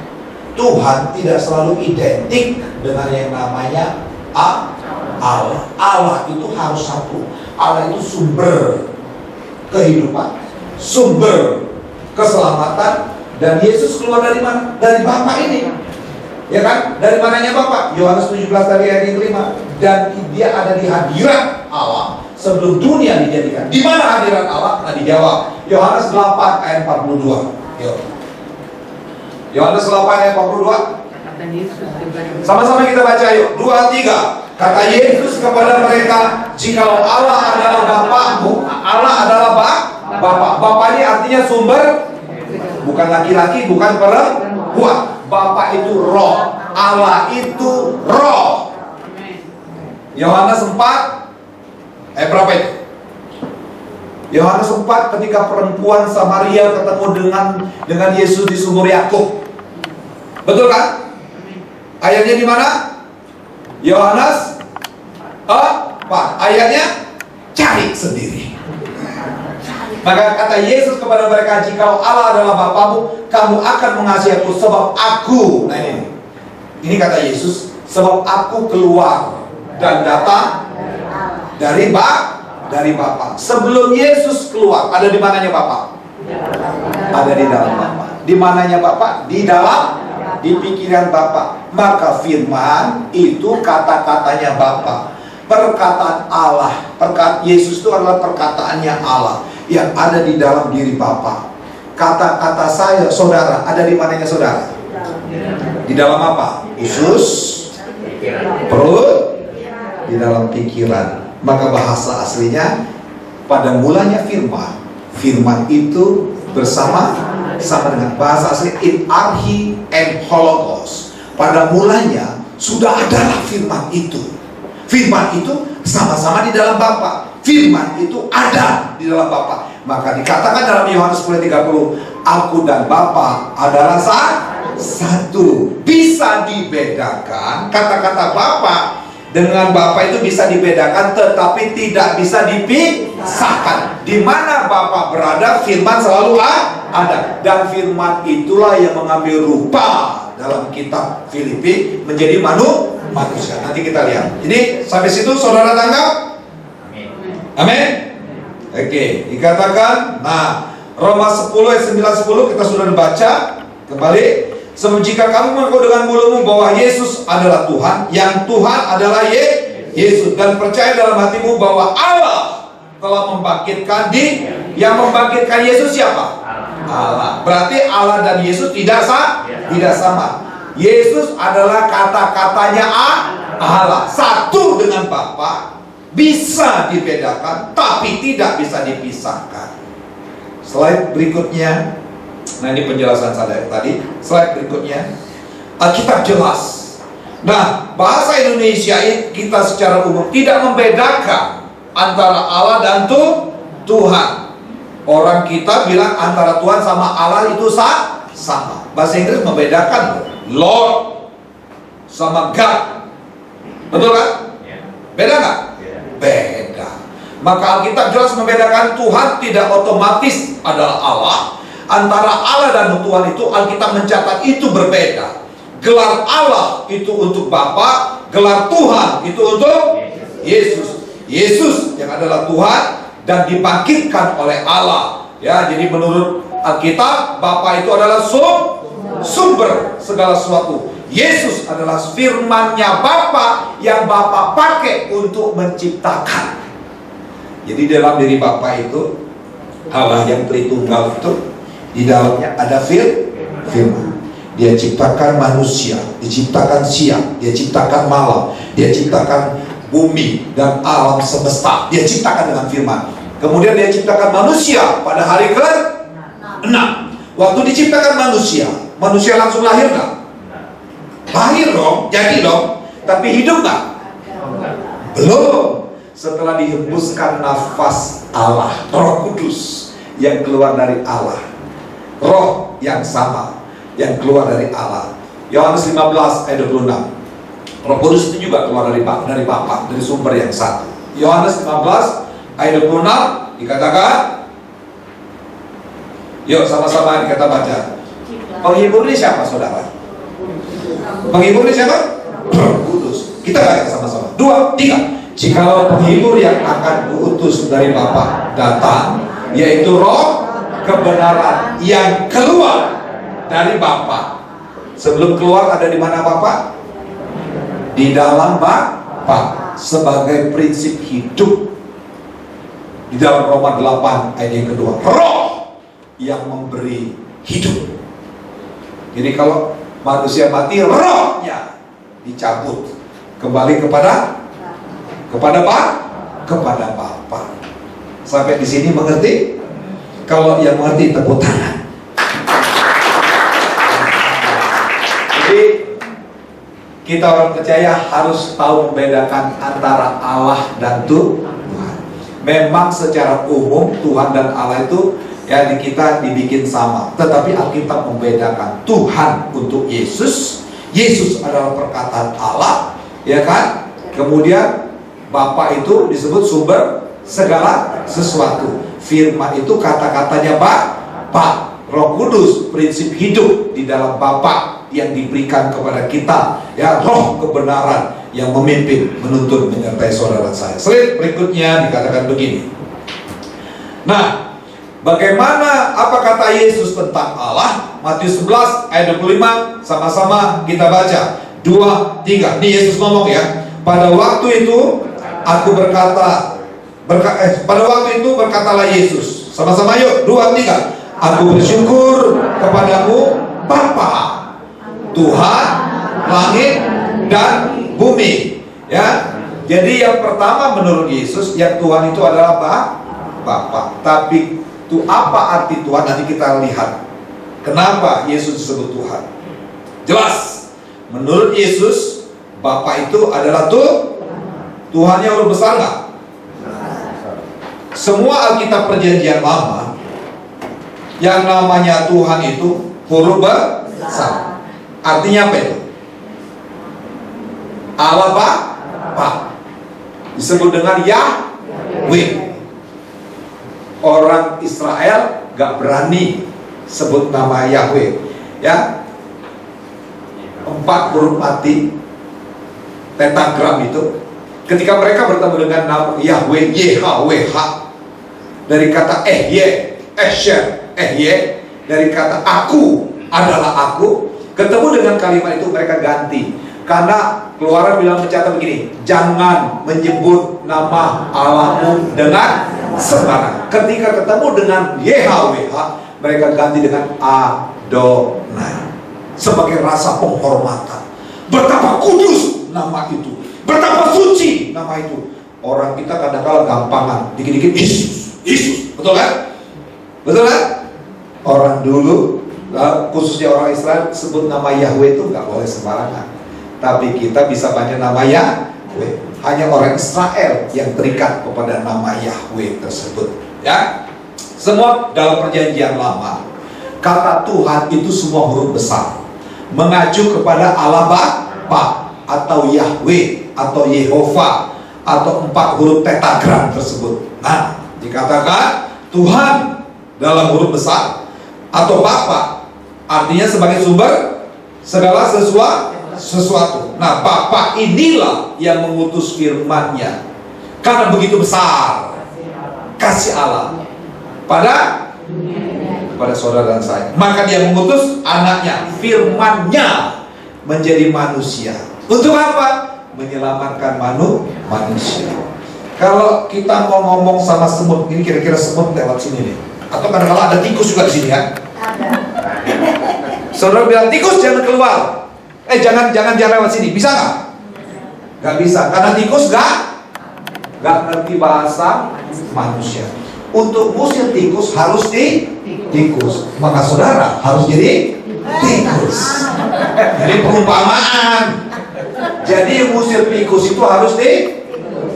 Tuhan tidak selalu identik dengan yang namanya Allah. Allah itu harus satu. Allah itu sumber kehidupan, sumber keselamatan. Dan Yesus keluar dari mana? Dari Bapa ini. Ya kan? Dari mananya Bapa? Yohanes 17 tadi ayat yang kelima. Dan dia ada di hadirat Allah sebelum dunia dijadikan. Di mana hadirat Allah? Nah, dijawab Yohanes 8 ayat 42. Yuk. Yohanes 8 ayat 42. Sama-sama kita baca yuk. 2, 3. Kata Yesus kepada mereka, jikalau Allah adalah Bapakmu, Allah adalah Bapa. Bapa ini artinya sumber, bukan laki-laki, bukan perempuan. Bapa itu roh, Allah itu roh. Yohanes 4 berapa itu? Yohanes 4 ketika perempuan Samaria ketemu dengan Yesus di sumur Yakub. Betul kan? Ayatnya di mana? Yohanes apa? Ayatnya cari sendiri. Maka kata Yesus kepada mereka, jikalau Allah adalah Bapamu, kamu akan mengasihi aku sebab aku. Nah ini kata Yesus, sebab aku keluar dan datang dari Bapa. Sebelum Yesus keluar, ada di mananya Bapa? Ada di dalam Bapa. Di mananya Bapa? Di dalam, di pikiran Bapa. Maka firman itu kata-katanya Bapa. Perkataan Allah, Yesus itu adalah perkataannya Allah yang ada di dalam diri Bapa. Kata-kata saya, saudara, ada di mananya saudara? Di dalam apa? Usus, perut, di dalam pikiran. Maka bahasa aslinya, pada mulanya firman. Firman itu sama dengan bahasa asli in archi and hologos. Pada mulanya sudah adalah firman itu. Firman itu sama-sama di dalam Bapa. Firman itu ada di dalam Bapa. Maka dikatakan dalam Yohanes 10:30, aku dan Bapa adalah satu. Bisa dibedakan. Kata-kata Bapa dengan Bapa itu bisa dibedakan, tetapi tidak bisa dipisahkan. Di mana Bapa berada, firman selalu ada. Dan firman itulah yang mengambil rupa dalam kitab Filipi menjadi manusia. Nanti kita lihat. Jadi sampai situ saudara tangkap? Amin. Oke, dikatakan, nah Roma 10 ayat 9-10 kita sudah baca kembali. Sebab jika kamu mengaku dengan mulutmu bahwa Yesus adalah Tuhan, yang Tuhan adalah Yesus, dan percaya dalam hatimu bahwa Allah telah membangkitkan yang membangkitkan Yesus siapa? Allah. Berarti Allah dan Yesus tidak sama. Yesus adalah kata-katanya Allah, satu dengan Bapa, bisa dibedakan tapi tidak bisa dipisahkan. Slide berikutnya. Nah ini penjelasan saya tadi. Slide berikutnya. Alkitab jelas. Nah bahasa Indonesia kita secara umum tidak membedakan antara Allah dan Tuhan. Orang kita bilang antara Tuhan sama Allah itu sama. Bahasa Inggris membedakan Lord sama God. Betul kan? Beda nggak? Beda. Maka Alkitab jelas membedakan. Tuhan tidak otomatis adalah Allah. Antara Allah dan Tuhan itu Alkitab mencatat itu berbeda. Gelar Allah itu untuk Bapa, gelar Tuhan itu untuk Yesus. Yesus yang adalah Tuhan dan dibangkitkan oleh Allah. Ya, jadi menurut Alkitab Bapa itu adalah sumber segala sesuatu. Yesus adalah firman-Nya Bapa yang Bapa pakai untuk menciptakan. Jadi dalam diri Bapa itu Allah yang Tritunggal itu di dalamnya ada firman. Dia ciptakan manusia, diciptakan siang, dia ciptakan malam, dia ciptakan bumi dan alam semesta. Dia ciptakan dengan firman. Kemudian dia ciptakan manusia pada hari ke-6. Waktu diciptakan manusia langsung lahir nggak? Lahir dong, jadi dong. Tapi hidup nggak? Belum. Setelah dihembuskan nafas Allah, Roh Kudus yang keluar dari Allah. Roh yang sama yang keluar dari Allah. Yohanes 15 ayat 26. Roh Kudus itu juga keluar dari Bapa, dari sumber yang satu. Yohanes 15 ayat 26 dikatakan, yuk sama-sama kita baca. Penghibur ini siapa saudara? Penghibur ini siapa? Roh Kudus. Kita baca sama-sama. 2, 3. Jikalau penghibur yang akan diutus dari Bapa datang, yaitu Roh kebenaran yang keluar dari Bapa. Sebelum keluar ada di mana Bapa? Di dalam Bapa sebagai prinsip hidup. Di dalam Roma 8 ayat yang kedua, Roh yang memberi hidup. Jadi kalau manusia mati, rohnya dicabut kembali kepada Bapa. Sampai di sini mengerti? Kalau yang mengerti tepuk tangan. Jadi kita orang percaya harus tahu membedakan antara Allah dan Tuhan. Memang secara umum Tuhan dan Allah itu ya di kita dibikin sama, tetapi Alkitab membedakan. Tuhan untuk Yesus adalah perkataan Allah, ya kan? Kemudian Bapa itu disebut sumber segala sesuatu. Firman itu kata-katanya Bapa. Roh Kudus, prinsip hidup di dalam Bapa yang diberikan kepada kita, ya, roh kebenaran yang memimpin, menuntun, menyertai saudara saya. Slide berikutnya dikatakan begini. Nah, bagaimana apa kata Yesus tentang Allah? Matius 11 ayat 25, sama-sama kita baca. 2, 3. Ini Yesus ngomong ya. Pada waktu itu aku pada waktu itu berkatalah Yesus. Sama-sama yuk, 2, 3. Aku bersyukur kepadamu Bapa, Tuhan langit dan bumi. Ya. Jadi yang pertama menurut Yesus, yang Tuhan itu adalah Bapa. Tapi itu apa arti Tuhan? Nanti kita lihat. Kenapa Yesus disebut Tuhan? Jelas. Menurut Yesus, Bapa itu adalah Tuhannya huruf besar nggak? Semua Alkitab Perjanjian Lama yang namanya Tuhan itu huruf besar. Artinya apa itu? Allah Bapa. Disebut dengan Yahweh. Orang Israel gak berani sebut nama Yahweh, ya. 4 huruf mati pentagram itu, ketika mereka bertemu dengan nama Yahweh, YHWH, dari kata Esher, dari kata aku adalah aku, ketemu dengan kalimat itu mereka ganti. Karena Keluaran bilang mencatat begini, jangan menyebut nama Allahmu dengan sembarang. Ketika ketemu dengan YHWH, mereka ganti dengan Adonai, sebagai rasa penghormatan. Betapa kudus nama itu, betapa suci nama itu. Orang kita kadang-kadang gampangan, dikit-dikit Yesus, betul kan? Betul kan? Orang dulu, khususnya orang Israel, sebut nama Yahweh itu nggak boleh sembarangan. Tapi kita bisa baca nama Yahweh. Hanya orang Israel yang terikat kepada nama Yahweh tersebut. Ya, semua dalam Perjanjian Lama, kata Tuhan itu semua huruf besar, mengacu kepada Allah Bapa atau Yahweh atau Yehova atau 4 huruf pentagram tersebut. Nah, dikatakan Tuhan dalam huruf besar atau Bapa, artinya sebagai sumber segala sesuatu. Nah, Bapa inilah yang mengutus firman-Nya. Karena begitu besar kasih Allah pada saudara dan saya, maka Dia mengutus anaknya, firman-Nya, menjadi manusia. Untuk apa? Menyelamatkan manusia. Kalau kita mau ngomong sama semut, ini kira-kira semut lewat sini nih. Atau kadang-kadang ada tikus juga di sini ya. Saudara bilang, tikus jangan keluar. Jangan lewat sini. Bisa nggak? Nggak bisa. Karena tikus nggak ngerti bahasa manusia. Untuk musir tikus harus tikus. Maka saudara harus jadi tikus. Jadi perumpamaan. Jadi musir tikus itu harus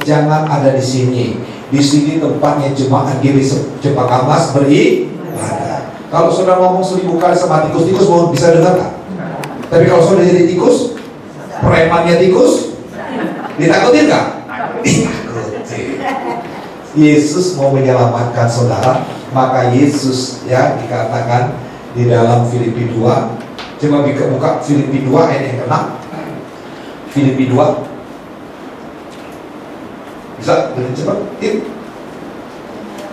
jangan ada di sini. Di sini tempatnya jemaat GBI Cempaka Mas beribadah. Kalau saudara ngomong 1000 kali sama tikus mau bisa dengar nggak? Tapi kalau saudara jadi tikus, premannya tikus, ditakutin nggak? Ditakutin. Yesus mau menyelamatkan saudara, maka Yesus ya dikatakan di dalam Filipi 2. Coba buka Filipi 2 ayat yang ke-6. Filipi 2. Bisa dengan cepat?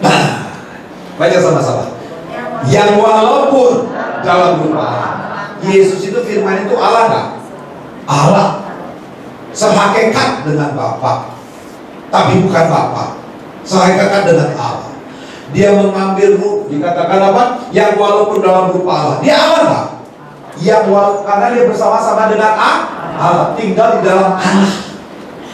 Nah, baca sama-sama. Yang walaupun dalam rupa Yesus itu firman itu Allah nggak? Allah, sehakikat dengan Bapa, tapi bukan Bapa, sehakikat dengan Allah. Dia mengambil ruh, dikatakan apa? Yang walaupun dalam rupa Allah, dia Allah nggak? Yang walaupun karena dia bersama-sama dengan Allah, tinggal di dalam Allah.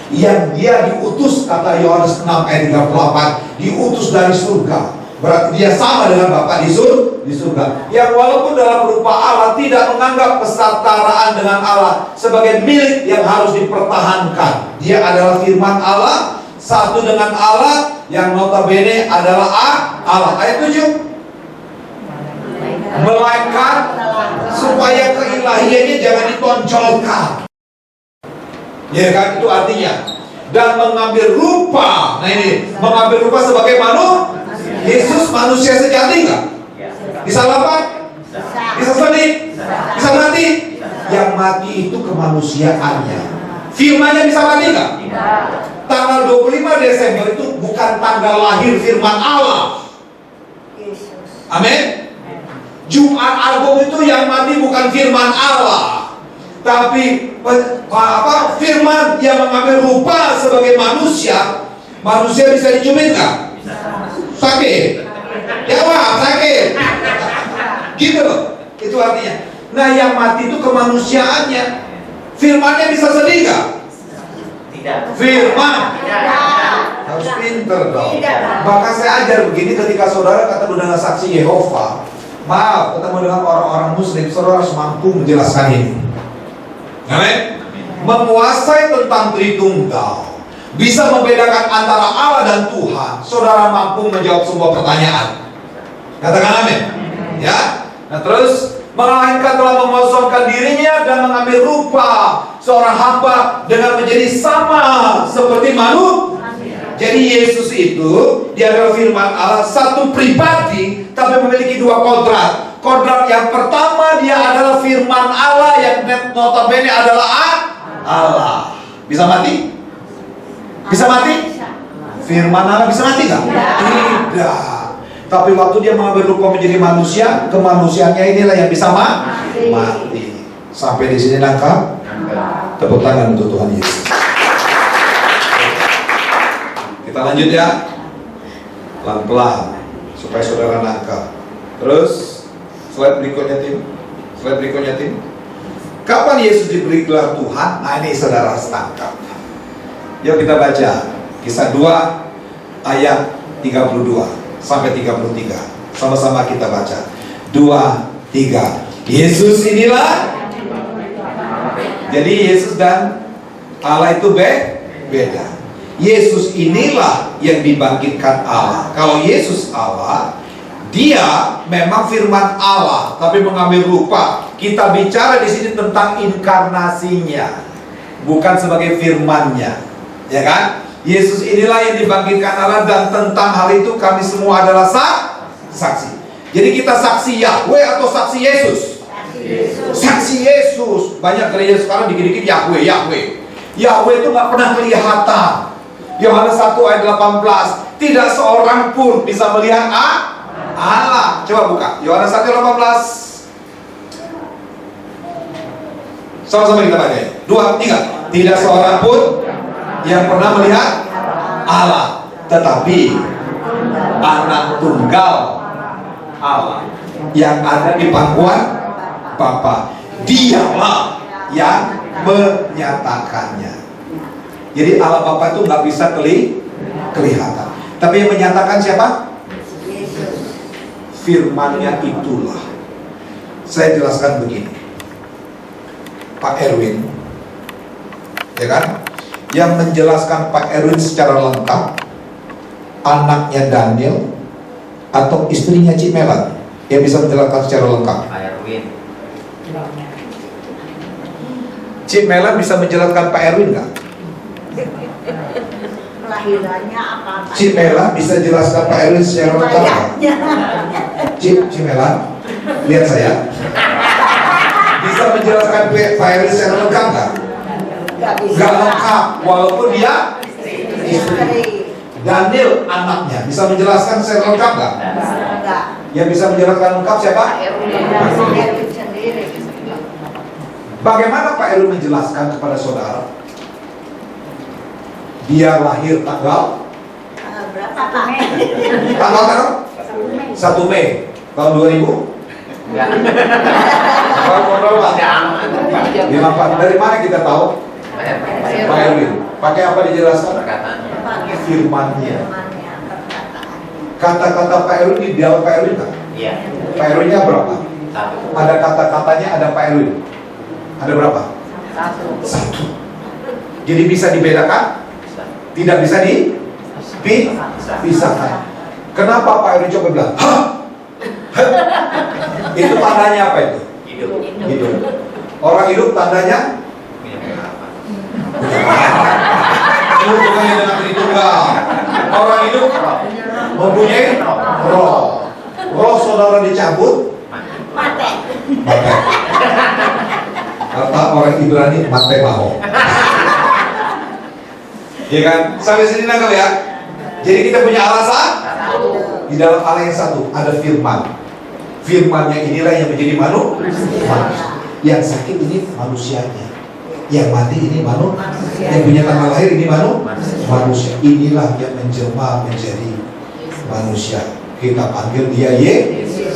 Yang dia diutus, kata Yohanes 6 ayat 38, diutus dari surga. Berarti dia sama dengan Bapa di surga. Yang walaupun dalam rupa Allah tidak menganggap kesetaraan dengan Allah sebagai milik yang harus dipertahankan. Dia adalah firman Allah, satu dengan Allah, yang notabene adalah Allah. Ayat 7. Melainkan supaya keilahiannya jangan ditonjolkan. Ya kan, itu artinya dan mengambil rupa. Nah ini, mengambil rupa sebagai manusia. Yesus manusia sejati nggak? Bisa lapar? Bisa sedih? Bisa mati? Yang mati itu kemanusiaannya. Firman-Nya bisa mati nggak? Tanggal 25 Desember itu bukan tanggal lahir firman Allah. Amin. Jumat Agung itu yang mati bukan firman Allah, tapi firman yang mengambil rupa sebagai manusia. Manusia bisa dicubit nggak? Sakit? Jawab, sakit. Gitu loh. Itu artinya. Nah, yang mati itu kemanusiaannya. Firman-Nya bisa sedih nggak? Tidak. Firman Tidak. harus pinter dong. Tidak. Maka saya ajar begini, ketika saudara ketemu dengan saksi Yehova, maaf, ketemu dengan orang-orang Muslim, saudara harus mampu menjelaskan ini. Amin. Menguasai tentang Tritunggal, bisa membedakan antara Allah dan Tuhan. Saudara mampu menjawab semua pertanyaan. Katakan amin. Ya. Nah terus, melainkan telah mengosongkan dirinya dan mengambil rupa seorang hamba dengan menjadi sama seperti manusia. Jadi Yesus itu, dia adalah firman Allah, satu pribadi, tapi memiliki dua kodrat. Kodrat yang pertama, dia adalah firman Allah yang notabene adalah Allah. Bisa mati? Bisa mati? Firman Allah bisa mati nggak? Tidak. Tapi waktu dia mengambil rupa menjadi manusia, kemanusiaannya inilah yang bisa mati. Sampai di sini nangkap? Tepuk tangan untuk Tuhan Yesus. Kita lanjut ya, pelan-pelan supaya saudara nangkap. Terus slide berikutnya tim. Slide berikutnya tim. Kapan Yesus diberi gelar Tuhan? Nah ini saudara harus tangkap. Yuk kita baca Kisah 2 ayat 32 sampai 33. Sama-sama kita baca. 2, 3. Yesus inilah. Jadi Yesus dan Allah itu beda. Yesus inilah yang dibangkitkan Allah. Kalau Yesus Allah, dia memang firman Allah, tapi mengambil rupa. Kita bicara di sini tentang inkarnasinya, bukan sebagai firman-Nya, ya kan? Yesus inilah yang dibangkitkan Allah, dan tentang hal itu kami semua adalah saksi. Jadi kita saksi Yahweh atau saksi Yesus? Saksi Yesus. Banyak gereja sekarang dikit-dikit Yahweh. Yahweh itu nggak pernah kelihatan. Yohanes 1 ayat 18, tidak seorang pun bisa melihat Allah. Coba buka Yohanes 1 ayat 18. Sama-sama kita baca. 2, 3. Tidak seorang pun yang pernah melihat Allah, tetapi anak tunggal Allah yang ada di pangkuan Bapa, dialah yang menyatakannya. Jadi Allah Bapa itu nggak bisa kelihatan, tapi yang menyatakan siapa? Firman-Nya itulah. Saya jelaskan begini, Pak Erwin, ya kan, yang menjelaskan Pak Erwin secara lengkap, anaknya Daniel atau istrinya Cimelan yang bisa menjelaskan secara lengkap? Pak Erwin. Cimelan bisa menjelaskan Pak Erwin nggak? Kelahirannya apa? Cimelan bisa jelaskan Pak Erwin secara lengkap nggak? Cimelan, lihat saya. Bisa menjelaskan Pak Erwin secara lengkap nggak? Nggak lengkap, walaupun dia istri. Daniel anaknya bisa menjelaskan secara lengkap nggak? Enggak. Yang bisa menjelaskan lengkap siapa? Erwin sendiri. Bagaimana Pak Erwin menjelaskan kepada saudara? Dia lahir tanggal Berapa Pak? tanggal 1 Mei tahun 2000. Enggak. Berapa Pak? 54. Dari mana kita tahu? Pak Erwin. Pakai apa dijelaskan? Perkataannya. Firman-Nya. Perkataan. Kata-kata Pak Erwin di dalam Pak Erwin kan? Iya. Pak Erwinnya berapa? 1. Ada kata-katanya, ada Pak Erwin. Ada berapa? 1. Jadi bisa dibedakan? Tidak bisa dipisahkan. Kenapa Pak Erwin coba bilang, hah? Itu tandanya apa itu? Hidup. Orang hidup tandanya? hidup bukan dengan Tritunggal. Orang hidup mempunyai roh. Roh saudara dicabut, Mate. mate. Kata orang Ibrani, mate baho. Iya kan? Sampai sini nangkap ya? Jadi kita punya alasan. Di dalam Allah yang satu ada firman. Firmannya inilah yang menjadi manusia. Yang sakit ini manusianya. Yang mati ini manusia. Yang punya tanggal lahir ini manusia. Inilah yang menjelma menjadi manusia. Kita panggil dia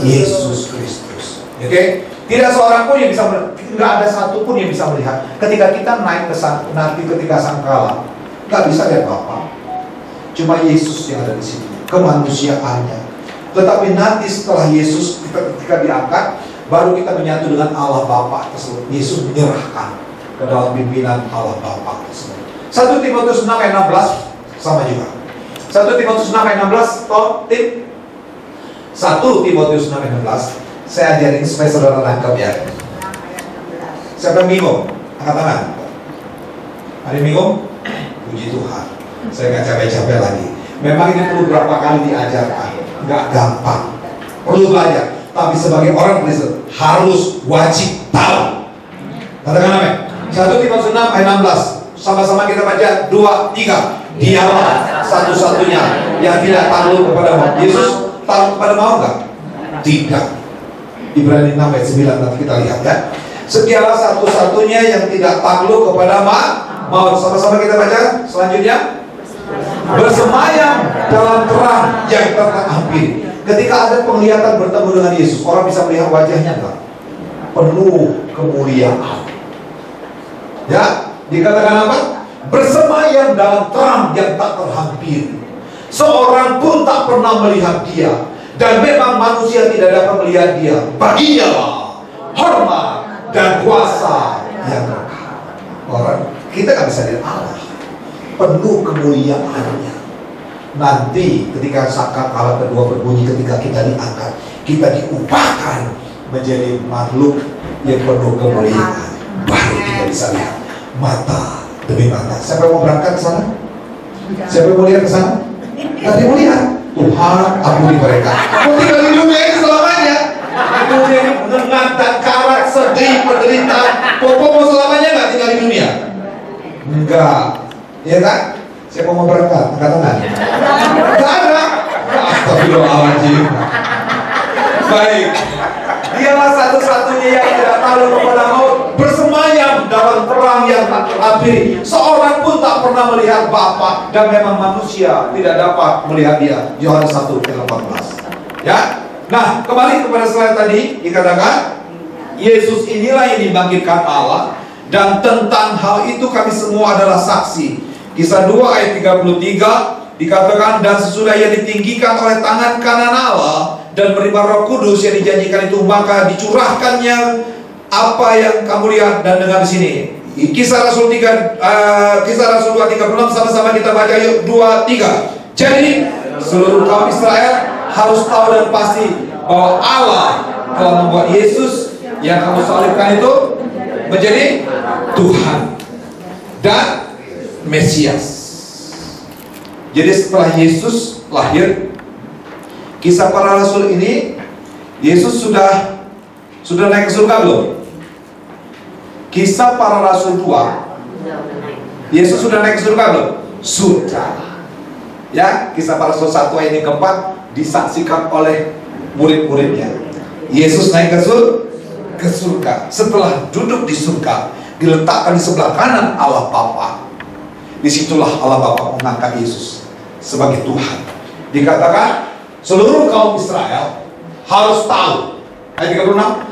Yesus Kristus. Oke? Tidak seorang pun yang bisa nggak ada satu pun yang bisa melihat. Ketika kita naik ke nanti ketika sangkala, nggak bisa lihat Bapa. Cuma Yesus yang ada di sini, kemanusiaannya. Tetapi nanti setelah Yesus ketika diangkat, baru kita menyatu dengan Allah Bapa tersebut. Yesus menyerahkan ke dalam pimpinan Allah Bapa tersebut. 1 Timotius 6 ayat 16 sama juga. 1 Timotius 6 ayat 16, toh tim. 1 Timotius 6 ayat 16. Saya ajarin supaya saudara nangkap ya. Siapa yang bingung? Angkat tangan. Ada yang bingung? Puji Tuhan. Saya nggak capek-capek lagi. Memang ini perlu berapa kali diajarkan. Nggak gampang. Perlu belajar. Tapi sebagai orang Kristen harus wajib tahu. Katakan amin. 1 Timotius 6 ayat 16. Sama-sama kita baca 2, 3. Dialah satu-satunya yang tidak takluk kepada maut. Yesus takluk kepada maut nggak? Tidak. Ibrani 6 ayat 9 nanti kita lihat ya. Dialah satu-satunya yang tidak takluk kepada maut. Sama-sama kita baca selanjutnya. Bersemayam dalam terang yang terhampir. Ketika ada penglihatan bertemu dengan Yesus, orang bisa melihat wajahnya enggak? Penuh kemuliaan. Ya, dikatakan apa? Bersemayam dalam terang yang tak terhampir. Seorang pun tak pernah melihat dia. Dan memang manusia tidak dapat melihat dia. Baginya hormat dan kuasa yang kekal. Orang kita nggak bisa lihat Allah. Penuh kemuliaannya. Nanti ketika sangkakala kedua berbunyi, ketika kita diangkat, kita diubahkan menjadi makhluk yang penuh kemuliaan. Baru kita bisa lihat mata demi mata. Siapa yang mau berangkat ke sana? Siapa yang mau lihat ke sana? Tadi mau lihat. Tuhan ampuni mereka. Mau tinggal di dunia ini selamanya. Dunia ini mengenang dan karat, sedih, penderitaan. Pokok mau selamanya nggak tinggal di dunia? Enggak. Ya kan? Siapa mau berangkat? Angkat tangan. Enggak ada. Astagfirullahaladzim. Baik. Dialah satu-satunya yang tidak tahu kepada maut, bersemayam dalam terang yang tak terhampiri. Seorang pun tak pernah melihat Bapa, dan memang manusia tidak dapat melihat dia. Yohanes 1 ayat 18. Ya. Nah, kembali kepada slide tadi dikatakan Yesus inilah yang dibangkitkan Allah, dan tentang hal itu kami semua adalah saksi. Kisah 2 ayat 33 dikatakan, dan sesudah ia ditinggikan oleh tangan kanan Allah dan menerima Roh Kudus yang dijanjikan itu, maka dicurahkannya apa yang kamu lihat dan dengar di sini. Kisah Rasul 2 36, sama-sama kita baca yuk. 2, 3. Jadi seluruh kaum Israel harus tahu dan pasti bahwa Allah telah membuat Yesus yang kamu salibkan itu menjadi Tuhan dan Mesias. Jadi setelah Yesus lahir, kisah para rasul ini, Yesus sudah naik ke surga belum? Kisah para rasul 2, Yesus sudah naik ke surga belum? Sudah. Ya, kisah para rasul 1 ayat yang keempat disaksikan oleh murid-muridnya. Yesus naik ke surga. Setelah duduk di surga, diletakkan di sebelah kanan Allah Bapa. Disitulah Allah Bapa mengangkat Yesus sebagai Tuhan. Dikatakan seluruh kaum Israel harus tahu, ayat 36,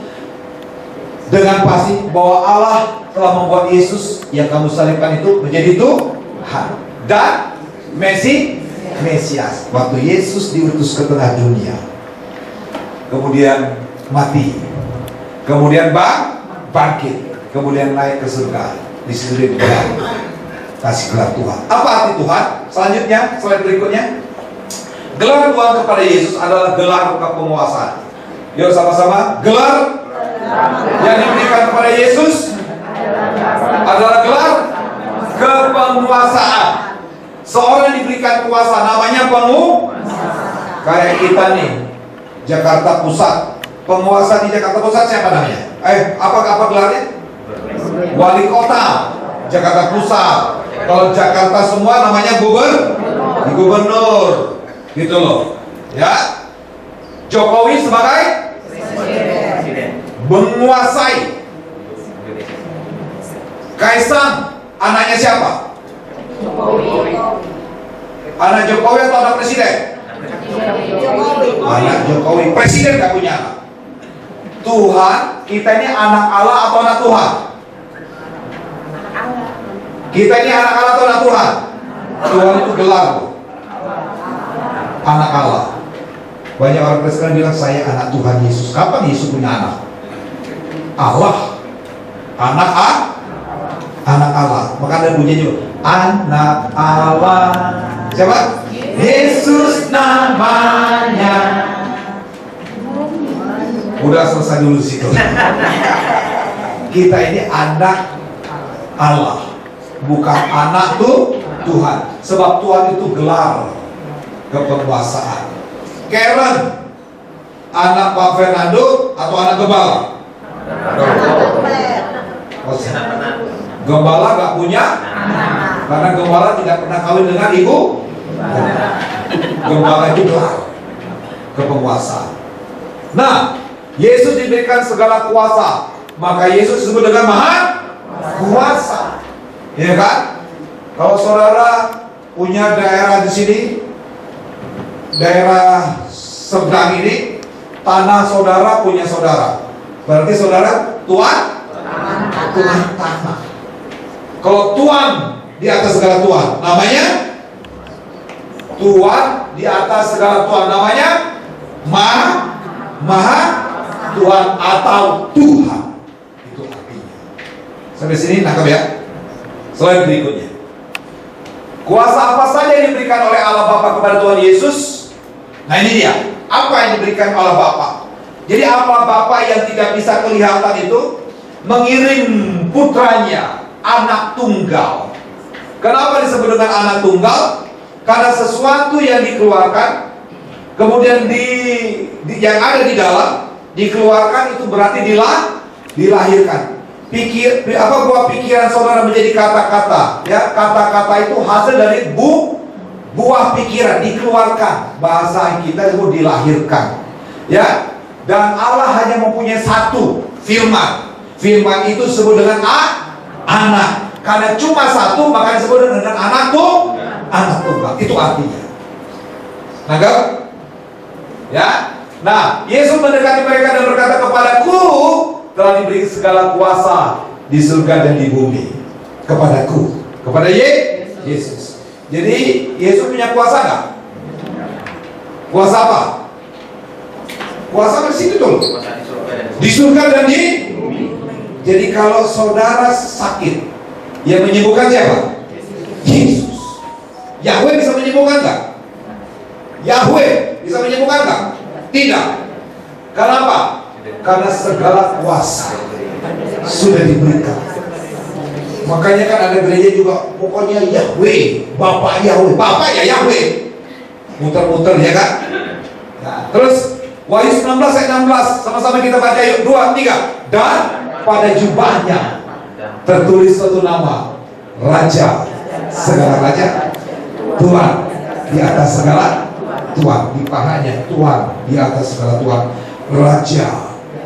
dengan pasti bahwa Allah telah membuat Yesus yang kamu salibkan itu menjadi Tuhan dan Mesias. Waktu Yesus diutus ke tengah dunia, kemudian mati, kemudian bangkit, kemudian naik ke surga, di situ dia kasih gelar Tuhan. Apa arti Tuhan? Selanjutnya, slide berikutnya. Gelar Tuhan kepada Yesus adalah gelar kepenguasaan. Yuk sama-sama. Gelar yang diberikan kepada Yesus adalah gelar kepenguasaan. diberikan kuasa, namanya kayak kita nih, Jakarta Pusat. Penguasa di Jakarta Pusat siapa namanya? Apa gelarnya? Wali Kota Jakarta Pusat. Kalau Jakarta semua namanya gubernur, gitu loh. Ya, Jokowi sebagai menguasai. Kaisang anaknya siapa? Anak Jokowi atau anak presiden? Anak Jokowi. Presiden gak punya anak. Tuhan, kita ini anak Allah atau anak Tuhan? Kita ini anak Allah atau anak Tuhan? Tuhan itu gelar, anak Allah. Banyak orang Kristen bilang saya anak Tuhan Yesus. Kapan Yesus punya anak? Allah. Anak Allah. Maka ada bunyinya juga, anak Allah. Siapa? Yesus namanya. Udah selesai dulu situ. Kita ini anak Allah, bukan anak Tuhan. Sebab Tuhan itu gelar kekuasaan. Karen, anak Pak Fernando atau anak gembala? Gembala gak punya, karena gembala tidak pernah kawin dengan ibu. Gembala itu gelar kekuasaan. Nah, Yesus diberikan segala kuasa, maka Yesus disebut dengan Maha Kuasa. Ya kan? Kalau saudara punya daerah di sini, daerah Serdang ini, tanah saudara punya saudara. Berarti saudara tuan tanah. Kalau tuan di atas segala tuan, namanya Tuhan di atas segala Tuhan, namanya Maha Tuhan atau Tuhan. Itu artinya. Sampai sini nangkap ya. Slide berikutnya. Kuasa apa saja yang diberikan oleh Allah Bapa kepada Tuhan Yesus? Nah ini dia. Apa yang diberikan oleh Bapa? Jadi Allah Bapa yang tidak bisa kelihatan itu mengirim putranya, anak tunggal. Kenapa disebut dengan anak tunggal? Karena sesuatu yang dikeluarkan, kemudian yang ada di dalam dikeluarkan, itu berarti dilahirkan. Buah pikiran saudara menjadi kata-kata. Ya, kata-kata itu hasil dari buah pikiran dikeluarkan. Bahasa kita itu dilahirkan. Ya, dan Allah hanya mempunyai satu, firman. Firman itu disebut dengan anak. Karena cuma satu, maka disebut dengan anak tunggal. Itu artinya. Nangkap? Ya. Nah, Yesus mendekati mereka dan berkata, kepadaku telah diberi segala kuasa di surga dan di bumi. Kepadaku, kepada Yesus. Jadi Yesus punya kuasa nggak? Kuasa apa? Kuasa di situ tuh. Di surga dan di bumi. Jadi kalau saudara sakit, yang menyembuhkan siapa? Yesus. Yahweh bisa menyembuhkan nggak? Yahweh bisa menyembuhkan nggak? Tidak. Kenapa? Karena segala kuasa sudah diberikan. Makanya kan ada gereja juga, pokoknya Yahweh, Bapak Yahweh, Bapak ya Yahweh. Muter-muter ya kan? Nah, terus Wahyu 19 ayat 16, sama-sama kita baca yuk, 2, 3. Dan pada jubahnya tertulis suatu nama, Raja segala raja, Tuhan di atas segala Tuhan. Di pahanya Tuhan di atas segala Tuhan, Raja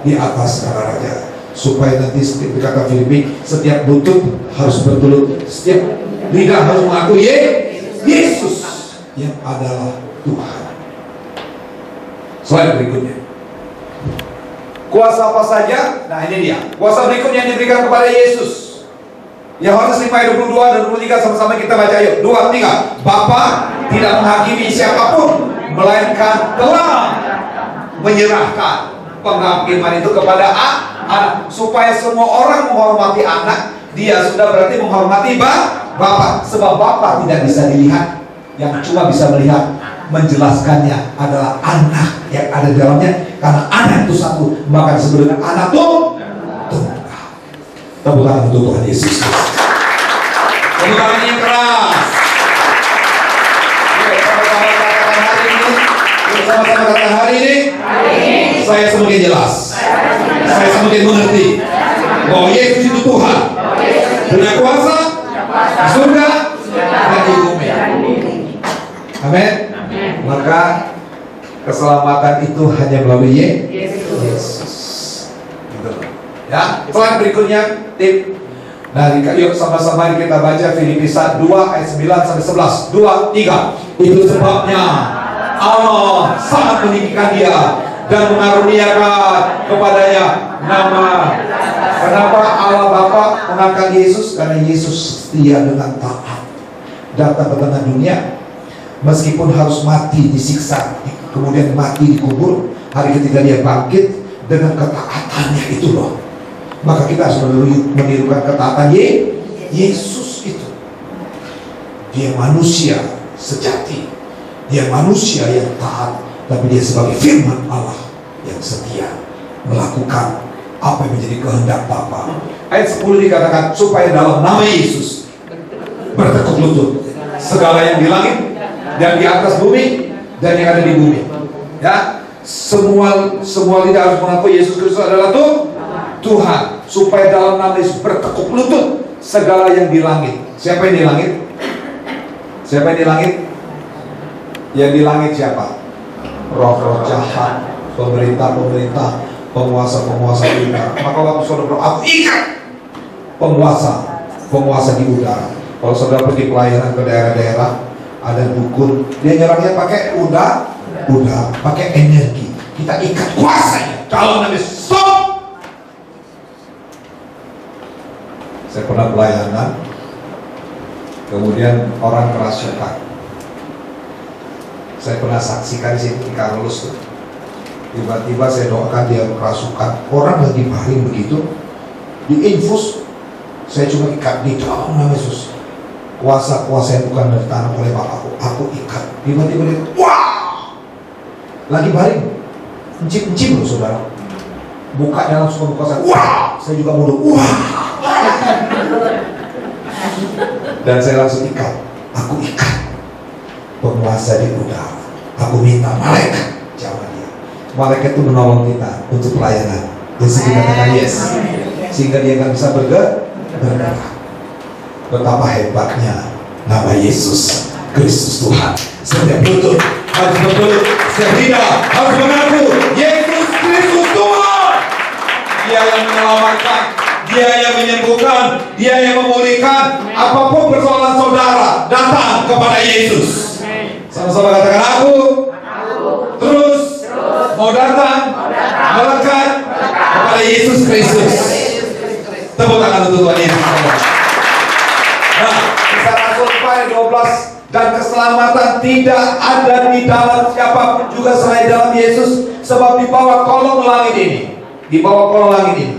di atas segala raja. Supaya nanti setiap berkata Filipi, setiap lutut harus bertelut, setiap lidah harus mengakui Yesus yang adalah Tuhan. Slide berikutnya. Kuasa apa saja? Nah ini dia. Kuasa berikutnya yang diberikan kepada Yesus. Yohanes 5 ayat 22 dan 23, sama-sama kita baca yuk. 2, 3. Bapa tidak menghakimi siapapun, melainkan telah menyerahkan penghakiman itu kepada anak, supaya semua orang menghormati anak. Dia sudah berarti menghormati Bapa. Sebab Bapa tidak bisa dilihat, yang cuma bisa melihat, menjelaskannya adalah anak yang ada di dalamnya. Karena anak itu satu, maka disebut dengan anak tunggal. Tepuk tangan untuk Tuhan Yesus. Tepuk tangan yang keras. sama kata hari ini, saya semakin jelas. Saya semakin mengerti bahwa Yesus itu Tuhan. Punya kuasa di surga dan di bumi. Amin. Maka keselamatan itu hanya melalui Yesus. Gitu. Ya, slide berikutnya, tip. Nah, yuk sama-sama kita baca Filipi 2 ayat 9 sampai 11. 2, 3. Itu sebabnya Allah sangat meninggikan dia dan mengaruniakan kepadanya nama. Kenapa Allah Bapa mengangkat Yesus? Karena Yesus setia dengan taat datang ke tengah dunia, meskipun harus mati disiksa, kemudian mati dikubur, hari ketiga dia bangkit dengan ketaatannya itu loh. Maka kita harus menirukan ketaatan Yesus itu. Dia manusia sejati, dia manusia yang taat, tapi dia sebagai firman Allah yang setia melakukan apa yang menjadi kehendak Bapa. Ayat 10 dikatakan supaya dalam nama Yesus bertekuk lutut segala yang di langit dan di atas bumi dan yang ada di bumi. Ya, semua lidah harus mengaku Yesus Kristus adalah Tuhan. Supaya dalam nama Yesus bertekuk lutut segala yang di langit. Siapa yang di langit? Siapa yang di langit? Yang di langit siapa? Roh-roh jahat, pemerintah-pemerintah, penguasa-penguasa di udara. Maka waktu saudara berdoa, aku ikat penguasa di udara. Kalau saudara pergi pelayanan ke daerah-daerah, ada dukun, dia nyerangnya pakai udara, pakai energi. Kita ikat kuasanya. Kalau nabi stop. Saya pernah pelayanan, kemudian orang keras setan. Saya pernah saksikan di sini di Carlos. Tiba-tiba saya doakan dia kerasukan. Orang lagi baring begitu, diinfus. Saya cuma ikat di dalam nama Yesus. Kuasa-kuasa yang bukan ditanam oleh Bapakku, aku ikat. Tiba-tiba dia, wah, lagi baring, encim-encim loh saudara. Bukanya langsung membuka saya, wah, saya juga mulut, wah. Dan saya langsung ikat, aku ikat penguasa di udara. Aku minta malaikat, jangan dia. Malaikat itu menolong kita untuk pelayanan. Yesus dikatakan yes, sehingga dia akan bisa bergerak. Betapa hebatnya nama Yesus Kristus Tuhan. Setiap lutut harus berlutut, setiap lidah harus mengaku Yesus Kristus Tuhan. Dia yang menyelamatkan, dia yang menyembuhkan, dia yang memulihkan. Apapun persoalan saudara, datang kepada Yesus. Sama-sama katakan aku terus mau datang melekat kepada Yesus Kristus. Tepuk tangan untuk Tuhan Yesus. Nah, Kisah Rasul ayat 12, dan keselamatan tidak ada di dalam siapapun juga selain dalam Yesus, sebab di bawah kolong langit ini, di bawah kolong langit ini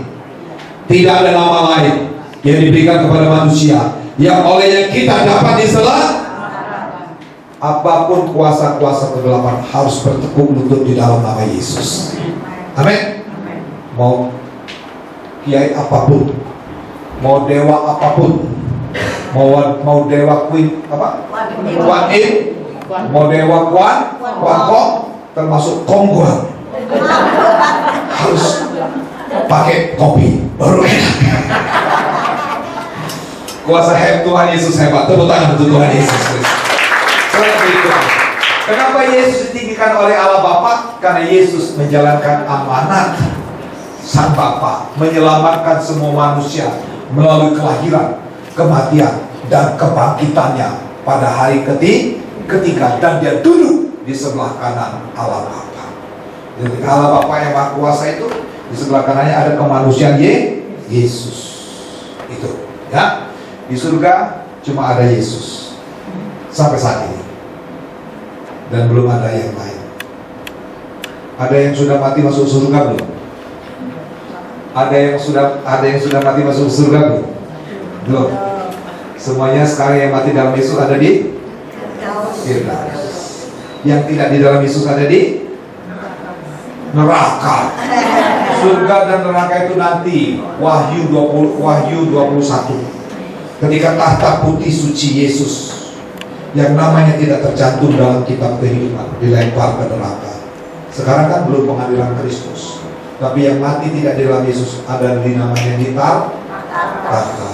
tidak ada nama lain yang diberikan kepada manusia yang olehnya kita dapat diselamatkan. Apapun kuasa-kuasa kegelapan harus bertekuk lutut di dalam nama Yesus. Amin. Mau kiai apapun, mau dewa apapun, mau dewa queen apa? Kuan Im, mau dewa Kuan Kong, termasuk Kongguan, harus pakai kopi baru enak. Kuasa Tuhan Yesus hebat. Tepuk tangan untuk Tuhan Yesus Kristus. Kenapa Yesus ditinggikan oleh Allah Bapa? Karena Yesus menjalankan amanat Sang Bapa, menyelamatkan semua manusia melalui kelahiran, kematian, dan kebangkitannya pada hari ketiga, dan dia duduk di sebelah kanan Allah Bapa. Jadi Allah Bapa yang Maha Kuasa itu, di sebelah kanannya ada kemanusiaan Yesus. Itu, ya. Di surga cuma ada Yesus sampai saat ini. Dan belum ada yang lain. Ada yang sudah mati masuk surga belum? Ada yang sudah mati masuk surga belum? Belum. Semuanya sekarang yang mati dalam Yesus ada di Firdaus. Yang tidak di dalam Yesus ada di neraka. Surga dan neraka itu nanti Wahyu 21. Ketika tahta putih suci Yesus yang namanya tidak tercantum dalam kitab kehidupan dilempar ke neraka. Sekarang kan belum pengadilan Kristus. Tapi yang mati tidak di dalam Yesus ada di namanya di Tartarus.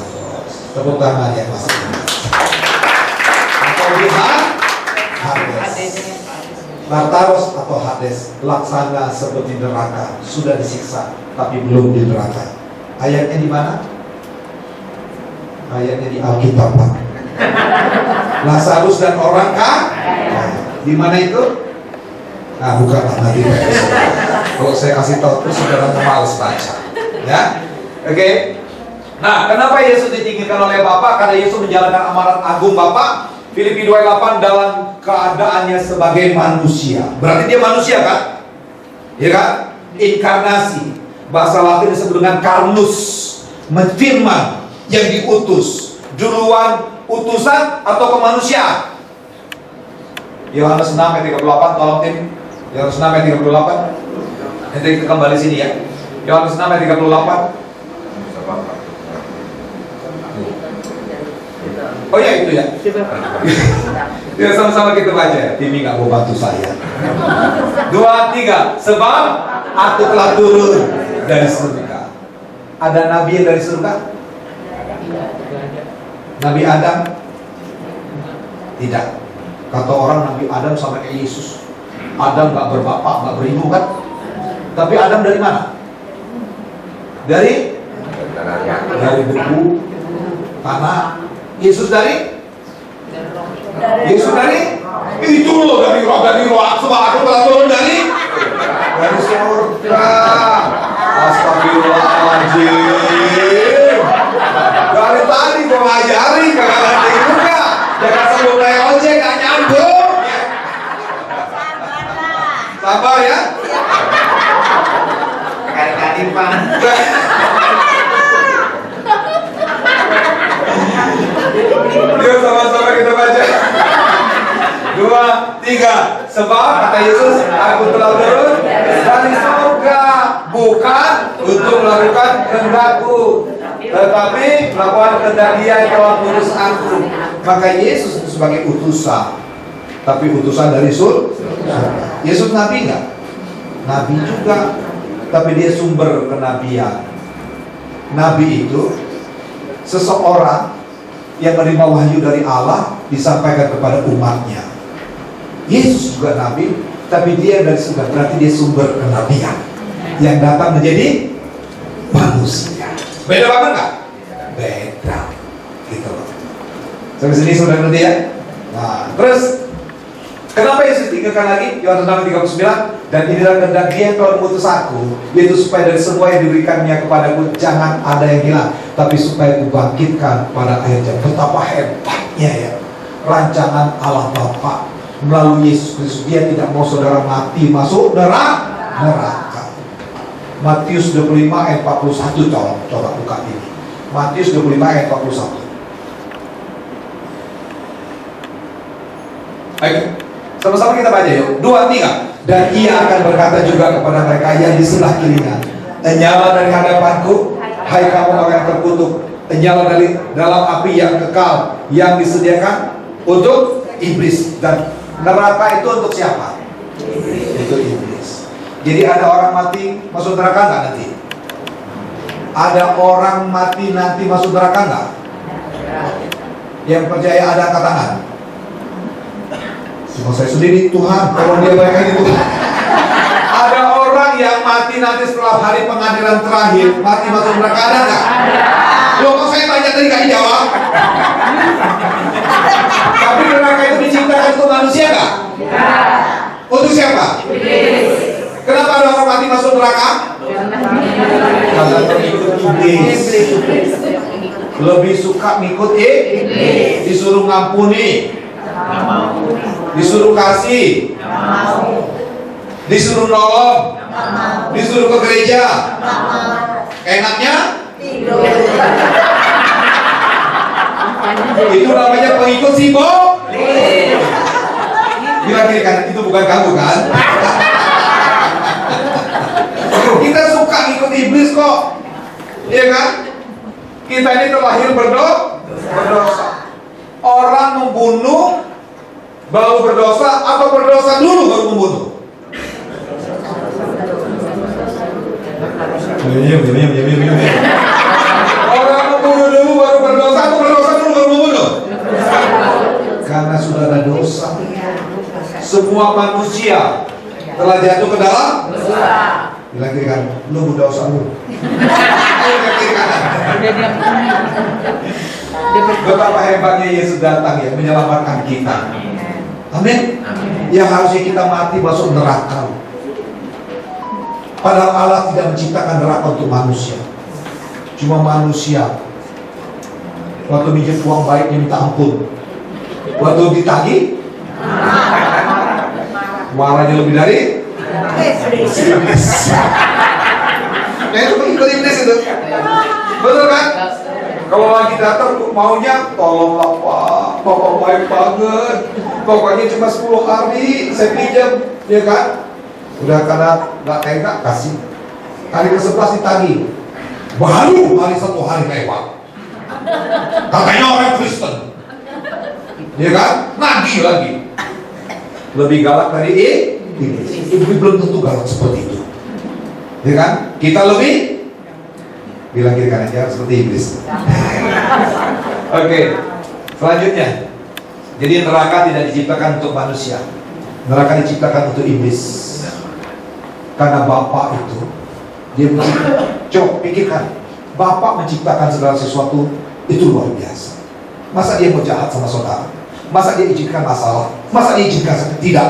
Tepuk tangan ya Mas. Atau di Hades. Tartarus atau Hades, laksana seperti neraka, sudah disiksa tapi belum di neraka. Ayatnya di mana? Ayatnya di Alkitab, Pak. Lazarus dan orang kaya. Di mana itu? Nah, bukanlah nanti. Kalau saya kasih tahu terus saudara malas baca. Ya. Oke. Nah, kenapa Yesus ditinggikan oleh Bapa? Karena Yesus menjalankan amanat agung Bapa. Filipi 2:8 dalam keadaannya sebagai manusia. Berarti dia manusia kan? Ya kan? Inkarnasi. Bahasa Latin disebut dengan karnus, firman yang diutus. Duluan utusan atau kemanusiaan? Yohanes 6 ayat 38, tolong tim. Yohanes 6 ayat 38. Nanti kita kembali sini ya. Yohanes 6 ayat 38. Oh ya itu ya. Ya sama-sama kita baca ya. Timi nggak mau bantu saya. 2, 3. Sebab aku telah turun dari surga. Ada nabi yang dari surga? Nabi Adam? Tidak. Kata orang Nabi Adam sama kayak Yesus. Adam nggak berbapak, nggak beribu kan? Tapi Adam dari mana? Dari beku, tanah. Yesus dari? Yesus dari? Itu loh dari roh sebab aku telah turun dari surga. Astagfirullahaladzim. Dari tadi gue ngajari kagak ngerti juga. Jangan sebelum naik ojek gak nyambung. Sabar ya. Kali-kali Pak. Yuk sama-sama kita baca. 2, 3. Sebab kata Yesus, aku telah turun dari surga, bukan untuk melakukan kehendakku, tetapi melakukan kehendak Dia yang telah mengutus aku. Maka Yesus itu sebagai utusan, tapi utusan dari surga. Yesus nabi enggak? Nabi juga, tapi dia sumber kenabian. Nabi itu seseorang yang menerima wahyu dari Allah disampaikan kepada umatnya. Yesus juga nabi, tapi dia dari surga, berarti dia sumber kenabian yang datang menjadi manusia. Beda banget nggak? Beda, gitu loh. Sampai sini sudah ngerti ya? Nah, terus kenapa Yesus tinggalkan lagi? Yohanes 6:39. Dan inilah kehendak Dia yang telah mengutus aku, yaitu supaya dari semua yang diberikannya kepadaku jangan ada yang hilang, tapi supaya kubangkitkan pada akhirnya. Betapa hebatnya ya rancangan Allah Bapa melalui Yesus Kristus. Dia tidak mau saudara mati masuk neraka. Matius 25 ayat 41. Coba buka ini. Matius 25 ayat 41. Ayo, sama-sama kita baca yuk. 2, 3. Dan Ia akan berkata juga kepada mereka yang di sebelah kirinya, enyala dari hadapanku, hai kamu orang yang terkutuk, enyala dari dalam api yang kekal yang disediakan untuk iblis. Dan neraka itu untuk siapa? Itu iblis. Jadi ada orang mati masuk neraka nggak nanti? Ada orang mati nanti masuk neraka nggak? Yang percaya ada angkat tangan. Cuma saya sendiri, Tuhan, tolong dia bayangkan itu. Ada orang yang mati nanti setelah hari pengadilan terakhir, mati masuk neraka, ada nggak? Loh, kok saya tanya tadi nggak dijawab? Tapi neraka itu diciptakan untuk manusia nggak? Untuk siapa? Kenapa ada orang mati masuk neraka? Karena pengikut iblis. Lebih suka ngikut iblis. Disuruh ngampuni, disuruh kasih, disuruh nolong, disuruh ke gereja. Enaknya itu namanya pengikut sibuk. Bilang kiri kan itu bukan kamu kan? Kita suka ikut iblis kok, iya kan? Kita ini terlahir berdosa. Orang membunuh baru berdosa atau berdosa dulu baru membunuh? Orang membunuh dulu baru berdosa, atau berdosa dulu baru membunuh? Karena sudah ada dosa. Semua manusia telah jatuh ke dalam dosa. Bilang kiri kanan, lu berdosa lu. Betapa hebatnya Yesus datang ya menyelamatkan kita. Amin. Yang harusnya kita mati masuk neraka. Padahal Allah tidak menciptakan neraka untuk manusia. Cuma manusia. Waktu minjem uang baiknya minta ampun. Waktu ditagih, marahnya lebih dari iblis. Nah itu pengikut iblis itu. Betul kan? Kalau lagi datang maunya tolonglah Pak, Bapak baik banget. Pokoknya cuma 10 hari saya pinjam, ya kan? Udah karena nggak tega kasih. Hari ke-11 ditagih. Baru hari 1 hari lewat. Katanya orang Kristen. Ya kan? Nagih lagi. Lebih galak dari iblis. Iblis belum tentu galak seperti itu. Ya kan? Kita lebih bilang kiri kanan jangan seperti iblis. Oke. Selanjutnya. Jadi neraka tidak diciptakan untuk manusia. Neraka diciptakan untuk iblis. Karena Bapa itu dia menciptakan. Coba pikirkan, Bapa menciptakan segala sesuatu itu luar biasa. Masa dia mau jahat sama saudara? Masa dia izinkan masalah? Masa dia izinkan sakit? Tidak.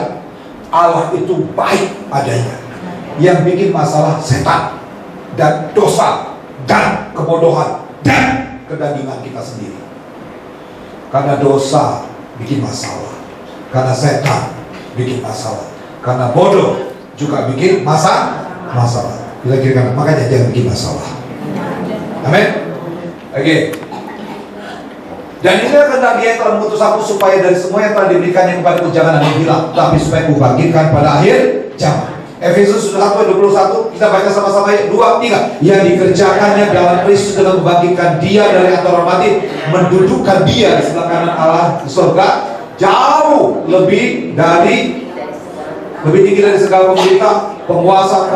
Allah itu baik adanya. Yang bikin masalah setan dan dosa dan kebodohan dan kedagingan kita sendiri. Karena dosa bikin masalah, karena setan bikin masalah, karena bodoh juga bikin masalah. Kira-kira makanya jangan bikin masalah. Amin. Oke. Dan inilah kehendak Dia yang telah mengutus aku supaya dari semua yang telah diberikannya kepadaku jangan ada yang hilang, tapi supaya kubangkitkan pada akhir zaman. Efesus 1:21 kita baca sama-sama ya. 2, 3. Yang dikerjakannya dalam Kristus dengan membangkitkan Dia dari antara mati, mendudukkan Dia di sebelah kanan Allah di surga, jauh lebih tinggi dari segala pemerintah, penguasa,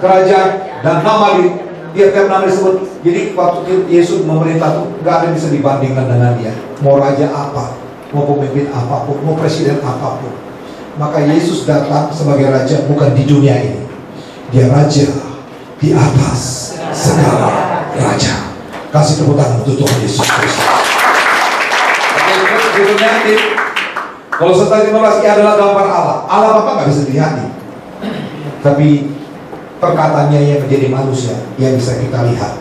kerajaan, dan nama di tiap-tiap nama disebut. Jadi waktu Yesus memerintah itu nggak ada yang bisa dibandingkan dengan Dia. Mau raja apa, mau pemimpin apapun, mau presiden apapun. Maka Yesus datang sebagai raja bukan di dunia ini. Dia raja di atas segala raja. Kasih tepuk tangan untuk Tuhan Yesus Kristus. Oke, berikutnya kalau 1:15 Ia adalah gambar Allah. Allah Bapa nggak bisa dilihat nih. Tapi perkataannya yang menjadi manusia yang bisa kita lihat.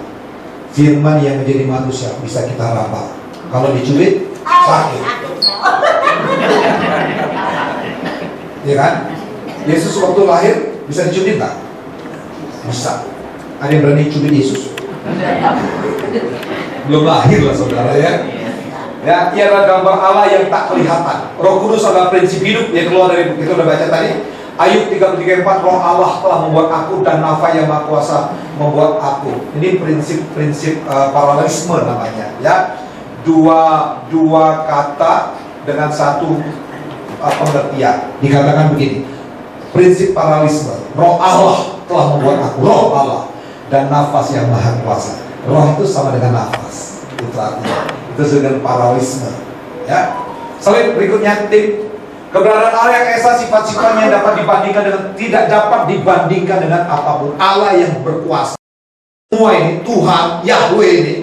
Firman yang menjadi manusia bisa kita raba. Kalau dicubit sakit. Ya kan? Yesus waktu lahir bisa dicubit nggak? Bisa. Ada yang berani cubit Yesus? Belum lahir lah saudara ya. Ya, Ia adalah gambar Allah yang tak kelihatan. Roh Kudus adalah prinsip hidup yang keluar dari kita udah baca tadi. Ayub 33:4, Roh Allah telah membuat aku dan nafas yang Maha Kuasa membuat aku. Ini prinsip paralelisme namanya. Ya, dua kata dengan satu pengertian. Dikatakan begini, prinsip paralelisme. Roh Allah telah membuat aku, Roh Allah, dan nafas yang Maha Kuasa. Roh itu sama dengan nafas. Itu artinya. Itu dengan paralelisme. Ya. Slide berikutnya, tim. Keberadaan Allah yang esa, sifat-sifatnya tidak dapat dibandingkan dengan apapun. Allah yang berkuasa. Semua ini Tuhan, Yahweh ini,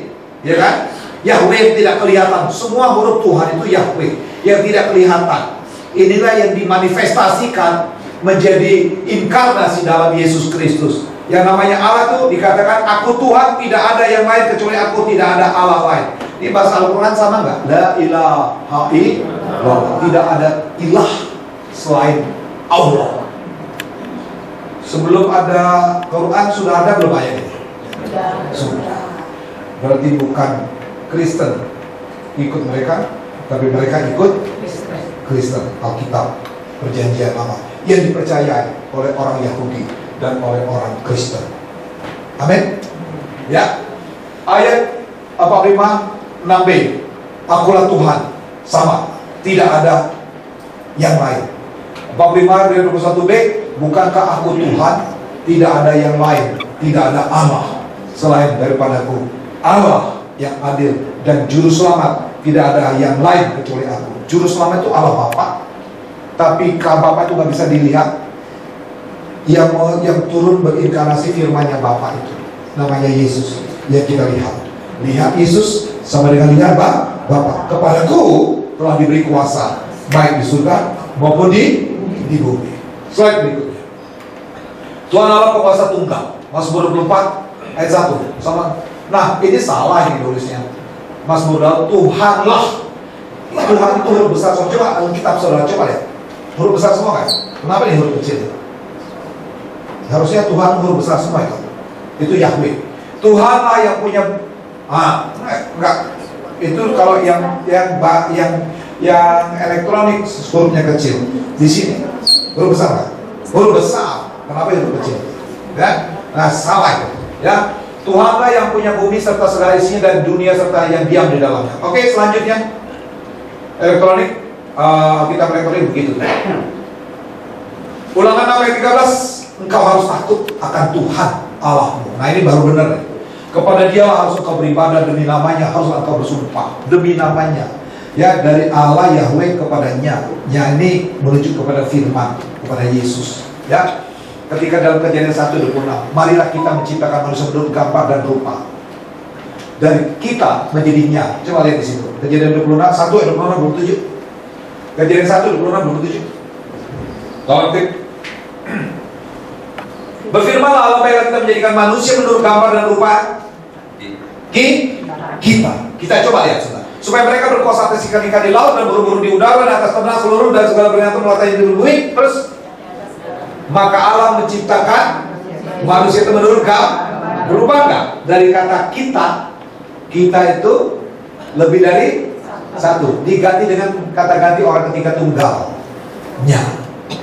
ya kan? Yahweh yang tidak kelihatan. Semua huruf Tuhan itu Yahweh yang tidak kelihatan. Inilah yang dimanifestasikan menjadi inkarnasi dalam Yesus Kristus. Yang namanya Allah itu dikatakan aku Tuhan, tidak ada yang lain kecuali aku, tidak ada Allah lain. Ini bahasa Al-Quran sama nggak? La ilaha illallah. Tidak ada ilah selain Allah. Sebelum ada Quran sudah ada belum ayat ini? Sudah. Berarti bukan Kristen ikut mereka, tapi mereka ikut Kristen, Alkitab, Perjanjian Lama yang dipercayai oleh orang Yahudi dan oleh orang Kristen. Amin. Ya. Ayat 45:6b. Akulah Tuhan, sama, tidak ada yang lain. 45:21b. Bukankah aku Tuhan, tidak ada yang lain. tidak ada Allah selain daripadaku, Allah yang adil dan juru selamat, tidak ada yang lain kecuali aku. Juru selamat itu Allah Bapa, tapi Bapa itu nggak bisa dilihat. Yang turun berinkarnasi firman-Nya Bapa itu namanya Yesus, yang kita lihat Yesus sama dengan lihat Bapa. Kepadaku telah diberi kuasa baik di surga maupun di bumi. Slide berikutnya. Tuhan Allah penguasa tunggal. Mazmur 24 ayat 1 sama. Nah, ini salah ini tulisnya. Mazmur Tuhanlah. Tuhan itu huruf besar semua. Coba Alkitab saudara coba lihat. Huruf besar semua kan? Kenapa ini huruf kecil? Harusnya Tuhan huruf besar semua itu. Itu Yahweh. Tuhanlah yang punya enggak. Itu kalau yang elektronik hurufnya kecil. Di sini huruf besar kan? Huruf besar. Kenapa huruf kecil? Ya? Nah, salah itu. Ya. Tuhanlah yang punya bumi serta segala isinya dan dunia serta yang diam di dalamnya. Oke, selanjutnya elektronik, kita elektronik begitu. Ulangan 6 ayat 13, engkau harus takut akan Tuhan Allahmu. Nah, ini baru benar. Kepada Dia harus engkau beribadah, demi namanya harus engkau bersumpah, demi namanya. Ya, dari Allah Yahweh kepadanya. Ya, ini menuju kepada firman, kepada Yesus. Ya. Ketika dalam Kejadian 1:26, marilah kita menciptakan manusia menurut gambar dan rupa. Dari kita menjadinya. Coba lihat di situ. Kejadian 1 ayat 26-27. Kejadian 1:26-27. Tolong tik. Berfirmanlah Allah, baiklah kita menjadikan manusia menurut gambar dan rupa kita. Kita coba lihat sebentar. Supaya mereka berkuasa atas ikan-ikan di laut dan burung-burung di udara dan atas ternak seluruh dan segala binatang melata yang di bumi. Terus maka Allah menciptakan manusia itu menurut gambar. Berubah enggak? Dari kata kita itu lebih dari satu, diganti dengan kata ganti orang ketiga tunggalnya.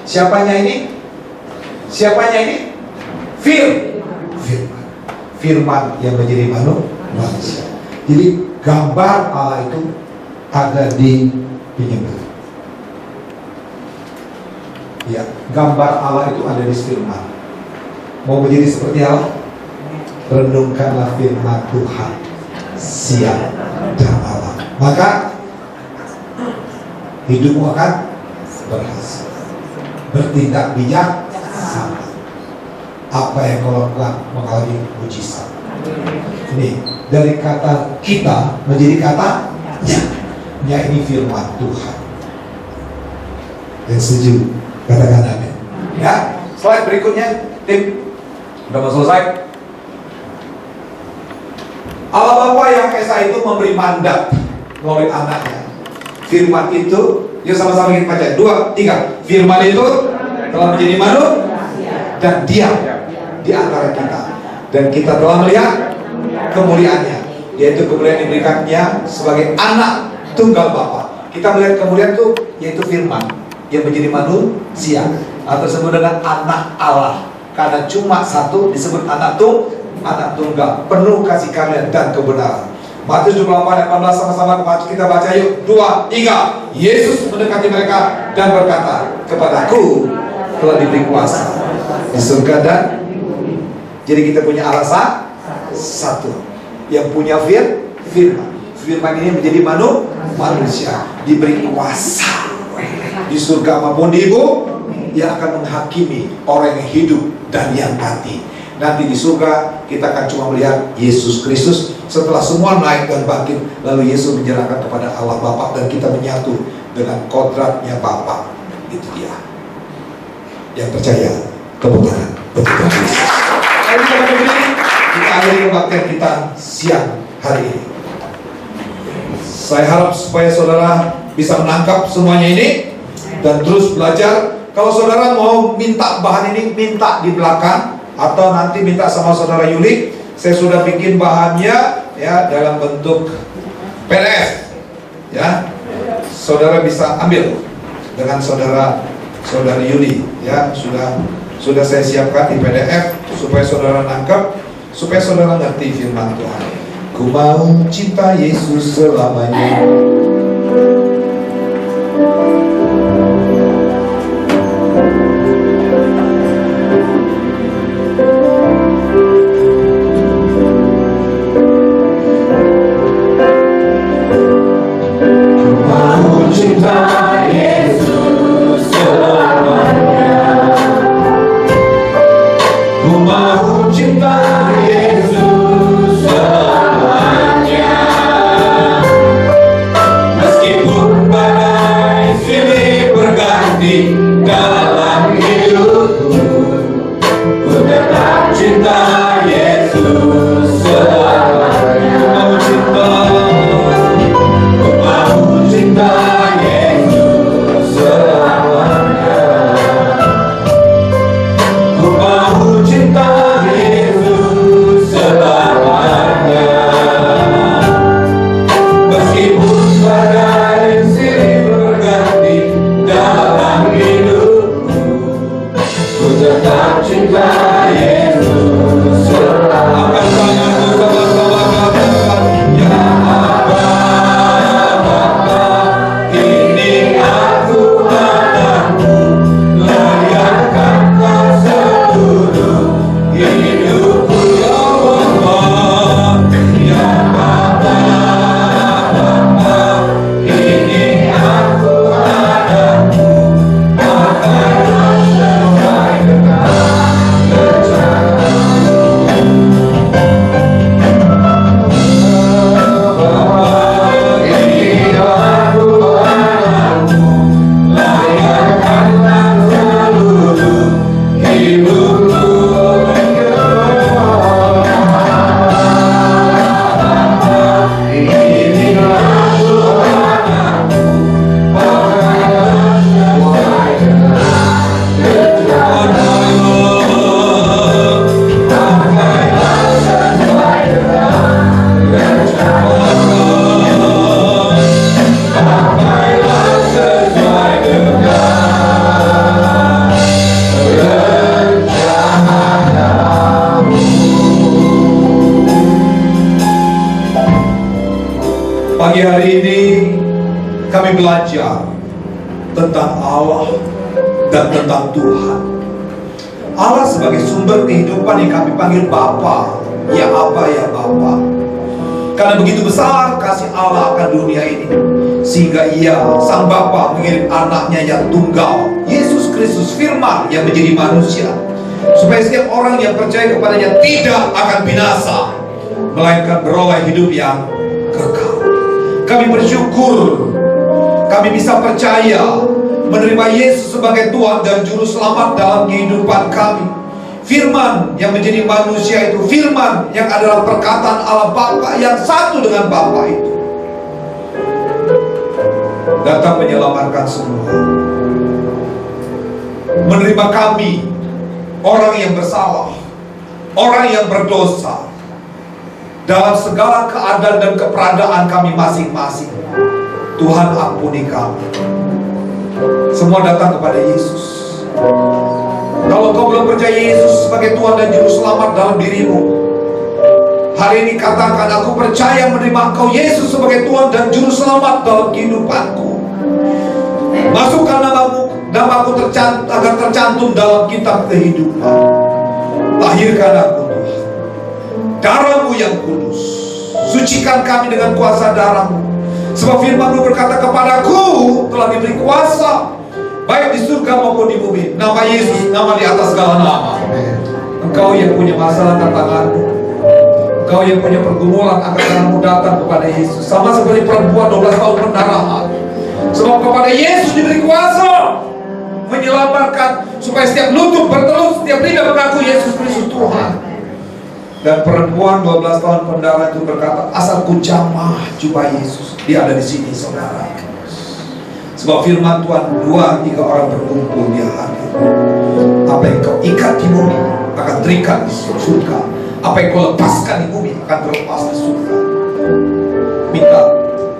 Siapanya ini? Firman yang menjadi manusia. Jadi gambar Allah itu ada di penyembah. Ya, gambar Allah itu ada di firman. Mau menjadi seperti Allah? Renungkanlah firman Tuhan siang dan malam. Maka hidupmu akan berhasil. Bertindak bijak sama. Apa yang kau lakukan mengalami mujizat. Ini dari kata kita menjadi kata nya. Ini firman Tuhan. Yang setuju katakan amin. Ya, slide berikutnya, tim. Udah mau selesai. Allah Bapa yang Esa itu memberi mandat melalui anaknya. Firman itu, yuk sama-sama kita baca. 2, 3. Firman itu telah menjadi manusia dan diam di antara kita. Dan kita telah melihat kemuliaannya, yaitu kemuliaan yang diberikannya sebagai anak tunggal Bapa. Kita melihat kemuliaan itu yaitu firman yang menjadi manusia, atau disebut dengan anak Allah, karena cuma satu disebut anak tunggal, penuh kasih karunia dan kebenaran. Matius 24 ayat 18 sama-sama kita baca yuk. 2, 3. Yesus mendekati mereka dan berkata, kepadaku telah diberi kuasa di surga dan jadi kita punya alasan satu yang punya firman. Firman ini menjadi manusia, diberi kuasa di surga maupun di bumi, yang akan menghakimi orang yang hidup dan yang mati. Nanti di surga kita akan cuma melihat Yesus Kristus setelah semua naik dan bangkit. Lalu Yesus menyerahkan kepada Allah Bapa dan kita menyatu dengan kodratnya Bapa. Itu dia. Yang percaya kebenaran bagi Kristus. Kita akhiri kebaktian kita siang hari ini. Saya harap supaya saudara bisa menangkap semuanya ini dan terus belajar. Kalau saudara mau minta bahan ini, minta di belakang, atau nanti minta sama saudara Yuli. Saya sudah bikin bahannya ya dalam bentuk PDF. Ya, saudara bisa ambil dengan saudara Yuli. Ya, sudah saya siapkan di PDF supaya saudara nangkap, supaya saudara ngerti firman Tuhan. Ku mau cinta Yesus selamanya. cinta Yesus selamanya. Ku mau cinta Yesus selamanya. Meskipun badai silih berganti dalam hidupku, ku tetap cinta Yesus selamanya. Ku mau cinta Yesus selamanya. Ku mau cinta Yesus selamanya. Meskipun badai silih berganti dalam hidupku, ku tetap cinta Yesus selamanya. Angkat tanganmu sama-sama katakan, ya Bapa, Bapa, ini aku anakmu, layakkan kau seluruh hidupku ya Bapa. Ya Bapa, Bapa, ini aku anakmu, pakailah sesuai dengan rencanamu. Bapa, ini aku anakmu, layakkanlah seluruh hidupku ya Bapa. Ini aku anakmu, pakailah sesuai dengan rencanamu. Pakailah sesuai dengan rencanamu. Pakailah sesuai dengan rencanamu. Pagi hari ini kami belajar tentang Allah dan tentang Tuhan. Allah sebagai sumber kehidupan yang kami panggil Bapa. Ya Aba, ya Bapa. Karena begitu besar kasih Allah akan dunia ini, sehingga Ia, Sang Bapa, mengirim anaknya yang tunggal, Yesus Kristus Firman yang menjadi manusia, supaya setiap orang yang percaya kepadanya tidak akan binasa, melainkan beroleh hidup yang kekal. Kami bersyukur kami bisa percaya menerima Yesus sebagai Tuhan dan Juru Selamat dalam kehidupan kami. Firman yang menjadi manusia itu, firman yang adalah perkataan Allah Bapa yang satu dengan Bapa itu, datang menyelamatkan semua. Menerima kami, orang yang bersalah, orang yang berdosa, dalam segala keadaan dan keberadaan kami masing-masing. Tuhan ampuni kami. Semua datang kepada Yesus. Kalau kau belum percaya Yesus sebagai Tuhan dan Juru Selamat dalam dirimu, hari ini katakan, aku percaya menerima Engkau Yesus sebagai Tuhan dan Juru Selamat dalam kehidupanku. Masukkan namaku agar tercantum dalam kitab kehidupan. Lahirkan aku Tuhan. Darah-Mu yang kudus, sucikan kami dengan kuasa darah-Mu. Sebab firman-Mu berkata kepadaku, telah diberi kuasa baik di surga maupun di bumi. Nama Yesus, nama di atas segala nama. Engkau yang punya masalah, tantanganmu, engkau yang punya pergumulan, akan datang kepada Yesus. Sama seperti perempuan 12 tahun pendarahan. Sebab kepada Yesus diberi kuasa menyelamatkan, supaya setiap lutut bertelur, setiap lidah mengaku Yesus Kristus Tuhan. Dan perempuan 12 tahun pendarahan itu berkata, asal ku jamah jubah Yesus, Dia ada di sini, saudara. Sebab firman Tuhan, 2-3 orang berkumpul, Dia hadir. Apa yang kau ikat di bumi akan terikat di surga. Apa yang kau lepaskan di bumi akan terlepas di surga. Minta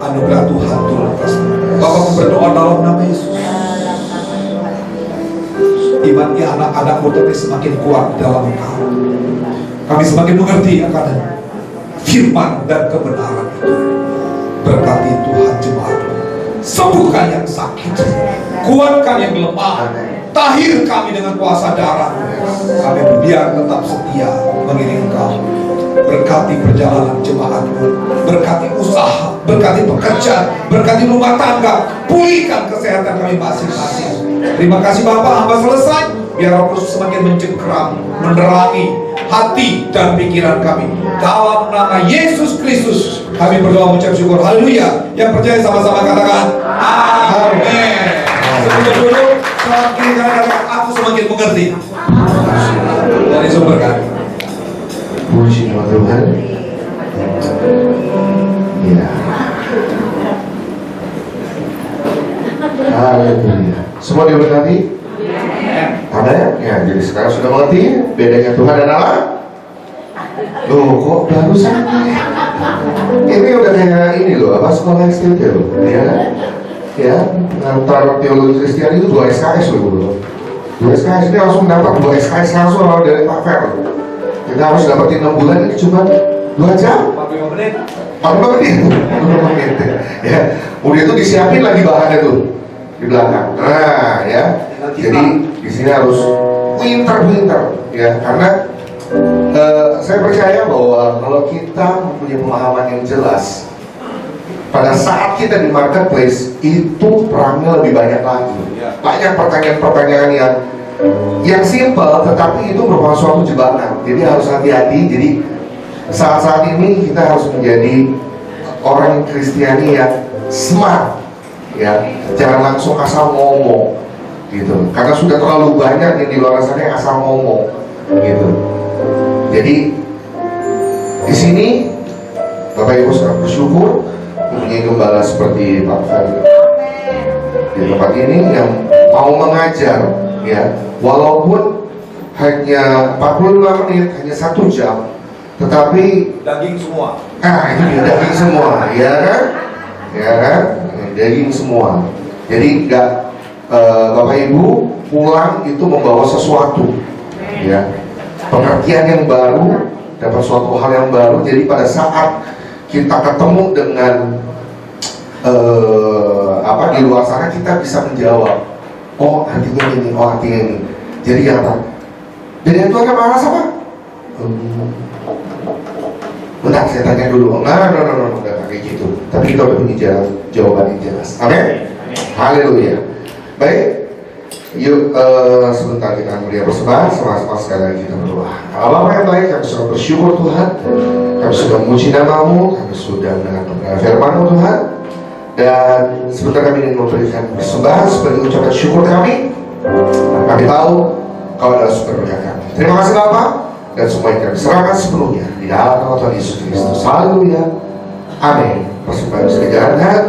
anugerah Tuhan turun atas. Bapakku berdoa dalam nama Yesus. Imannya anak-anakmu tapi semakin kuat dalam Engkau. Kami semakin mengerti akan firman dan kebenaran itu. Berkati Tuhan jemaat-Mu. Sembuhkan yang sakit, kuatkan yang lemah, tahir kami dengan kuasa darah. Kami biar tetap setia mengiring Engkau. Berkati perjalanan jemaat-Mu, berkati usaha, berkati pekerjaan, berkati rumah tangga, pulihkan kesehatan kami masing-masing. Terima kasih Bapak, hamba selesai. Biar Roh Kudus semakin mencengkeram, menerangi hati dan pikiran kami. Dalam nama Yesus Kristus kami berdoa mengucap syukur. Haleluya. Yang percaya sama-sama katakan amin. Sebelum dulu, semakin katakan aku semakin mengerti. Dari sumber kami. Puji nama Tuhan. Ya. Haleluya. Semua diberkati? Amin. Ya, jadi sekarang sudah mengerti bedanya Tuhan dan Allah. Loh, kok baru sampai? Ini udah kayak ini loh, apa sekolah STT loh, ya? Ya, antara teologi Kristen itu 2 SKS loh. 2 SKS ini langsung dapat 2 SKS langsung dari Pak Fer. Kita harus dapetin 6 bulan ini cuma 2 jam. 45 menit. 45 menit. Ya, udah itu disiapin lagi bahannya tuh di belakang. Nah, ya. Jadi di sini harus pinter-pinter, ya, karena saya percaya bahwa kalau kita mempunyai pemahaman yang jelas, pada saat kita di marketplace itu perangnya lebih banyak lagi. Banyak pertanyaan-pertanyaan yang simpel, tetapi itu merupakan suatu jebakan. Jadi harus hati-hati. Jadi saat-saat ini kita harus menjadi orang Kristiani yang smart, ya, jangan langsung asal ngomong, gitu. Karena sudah terlalu banyak yang di luar sana yang asal ngomong, gitu. Jadi di sini Bapak Ibu sangat bersyukur mempunyai gembala seperti Pak Ferry di tempat ini yang mau mengajar, ya, walaupun hanya 45 menit, hanya 1 jam, tetapi Daging semua. itu dia daging semua, ya kan? Ya kan? Daging semua. Jadi Bapak Ibu pulang itu membawa sesuatu, ya, pengertian yang baru, dapat suatu hal yang baru. Jadi pada saat kita ketemu dengan di luar sana, kita bisa menjawab, oh artinya ini, oh artinya ini. Jadi apa? Jadi Tuhan marah sama? Bentar, saya tanya dulu. Enggak kayak gitu. Tapi kita udah punya jawaban yang jelas. Amin. Haleluya. Baik, yuk sebentar kita mulia bersembahan, sama-sama sekali lagi kita berdoa. Allah Bapa yang baik, kami sudah bersyukur Tuhan, kami sudah memuji nama-Mu, kami sudah mendengar kebenaran firman-Mu Tuhan, dan sebentar kami ingin memberikan persembahan sebagai ucapan syukur kami. Kami tahu Kau adalah sumber berkat kami. Terima kasih Bapa, dan semua yang kami serahkan sepenuhnya di dalam nama Tuhan Yesus Kristus. Haleluya. Amin. Persembahan bisa dijalankan.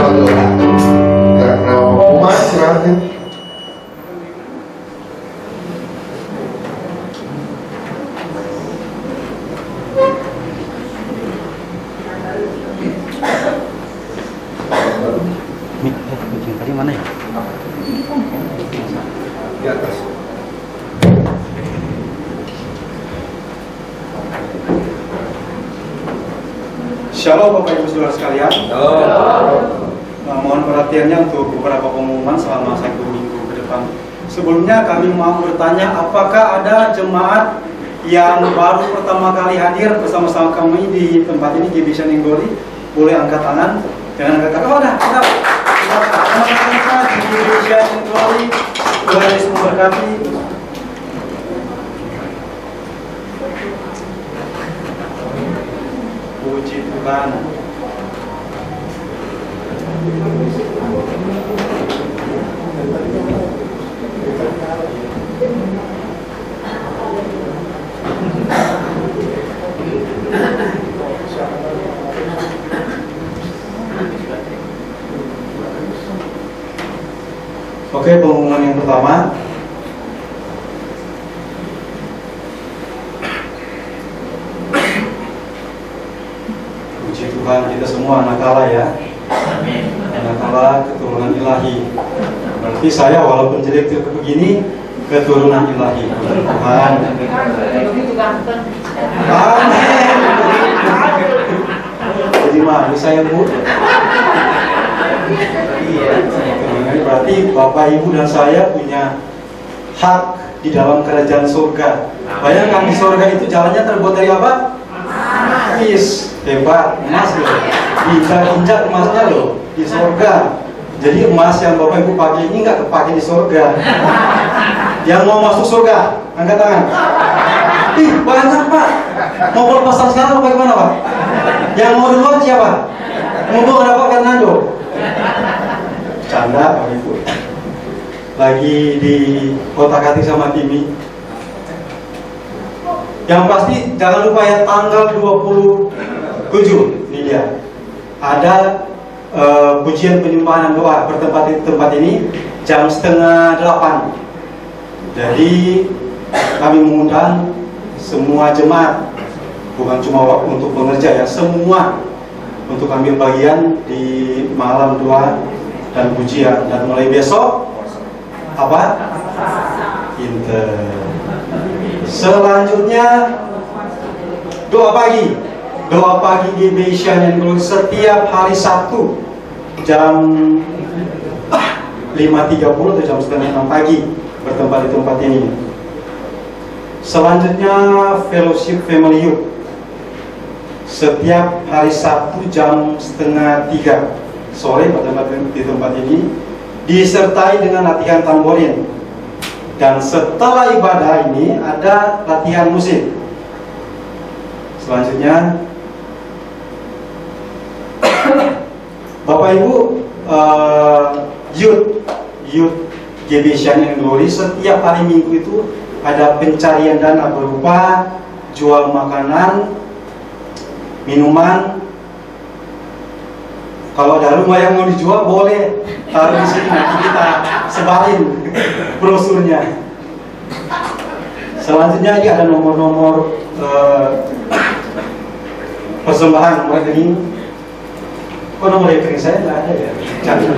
kau Tuhan. Dalam nama pengumuman, silakan. Kucing tadi mana ya? Di atas. Shalom Bapak Ibu Saudara sekalian. Nah, mohon perhatiannya untuk beberapa pengumuman selama 1 minggu ke depan. Sebelumnya kami mau bertanya, apakah ada jemaat yang baru pertama kali hadir bersama-sama kami di tempat ini, GB Shining Glory? Boleh angkat tangan. Jangan angkat tangan. Oh, ada. Selamat di GB Shining Glory. Tuhan Yesus memberkati. Puji Tuhan. Oke, pengumuman yang pertama. Puji Tuhan, kita semua anak Allah ya. Anak Allah, keturunan ilahi. Berarti saya walaupun jelek begini, keturunan ilahi. Tuhan. Amin. Jadi malu saya, Bu. Berarti Bapak Ibu dan saya punya hak di dalam kerajaan surga. Bayangkan di surga itu jalannya terbuat dari apa? Emas. Hebat, emas loh. Injak emasnya loh di surga. Jadi emas yang Bapak Ibu pakai ini nggak kepake di surga. Yang mau masuk surga, angkat tangan. Ih, banyak Pak. Mau berpesan sekarang apa gimana Pak? Yang mau duluan siapa? Mumpung ada Pak Fernando. Canda Pak Ibu. Lagi di kotak-katik sama Timi. Yang pasti jangan lupa ya, tanggal 27 ini dia. Ada pujian penyembahan doa bertempat di tempat ini jam 7:30. Jadi kami mengundang semua jemaat, bukan cuma untuk pengerja ya, semua untuk ambil bagian di malam doa dan pujian. Dan mulai besok apa? Inter. Selanjutnya doa pagi. Doa pagi GB Shining Glory setiap hari Sabtu jam 5.30 atau jam 5:30 pagi bertempat di tempat ini. Selanjutnya Fellowship Family Youth setiap hari Sabtu jam 2:30 sore bertempat di tempat ini, disertai dengan latihan tamborin. Dan setelah ibadah ini ada latihan musik. Selanjutnya Bapak Ibu, Youth GB Shining Glory setiap hari Minggu itu ada pencarian dana berupa jual makanan, minuman. Kalau ada rumah yang mau dijual boleh taruh di sini, nanti kita sebarin brosurnya. Selanjutnya ini ada nomor-nomor persembahan, nomor rekening. Kok nomor rekening saya nggak ada ya? Jangan.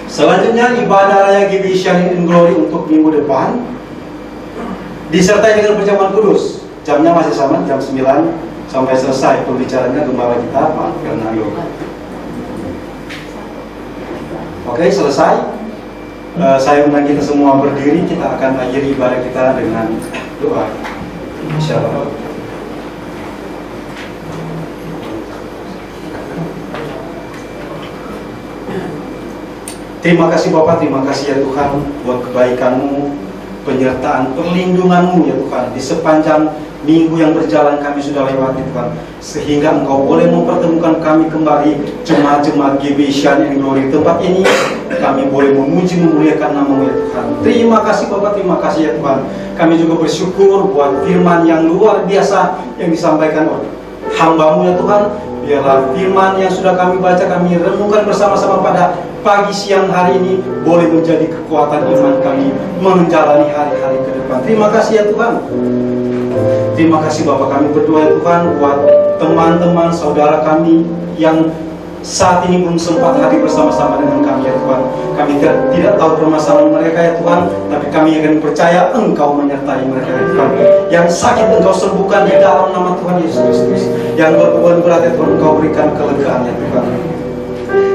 Selanjutnya ibadah raya GB Shining Glory untuk minggu depan disertai dengan perjamuan kudus. Jamnya masih sama, jam 9 sampai selesai. Pembicaranya gembala kita Pak Fernando. Oke, selesai. Saya undang kita semua berdiri. Kita akan akhiri ibadah kita dengan doa. Insyaallah. Terima kasih Bapak, terima kasih ya Tuhan buat kebaikan-Mu, penyertaan, perlindungan-Mu ya Tuhan di sepanjang minggu yang berjalan kami sudah lewati Tuhan, sehingga Engkau boleh mempertemukan kami kembali jemaat-jemaat GBC yang glory tempat ini. Kami boleh memuji memuliakan nama-Mu ya Tuhan. Terima kasih Bapak, terima kasih ya Tuhan. Kami juga bersyukur buat firman yang luar biasa yang disampaikan oleh hamba-Mu ya Tuhan. Biarlah firman yang sudah kami baca, kami renungkan bersama-sama pada pagi siang hari ini boleh menjadi kekuatan iman kami menjalani hari-hari ke depan. Terima kasih ya Tuhan. Terima kasih Bapak, kami berdoa ya Tuhan buat teman-teman saudara kami yang saat ini belum sempat hadir bersama-sama dengan kami ya Tuhan. Kami tidak tahu permasalahan mereka ya Tuhan, tapi kami akan percaya Engkau menyertai mereka ya Tuhan. Yang sakit Engkau sembuhkan di dalam nama Tuhan Yesus Kristus. Yang berbeban berat ya Tuhan, Engkau berikan kelegaan ya Tuhan.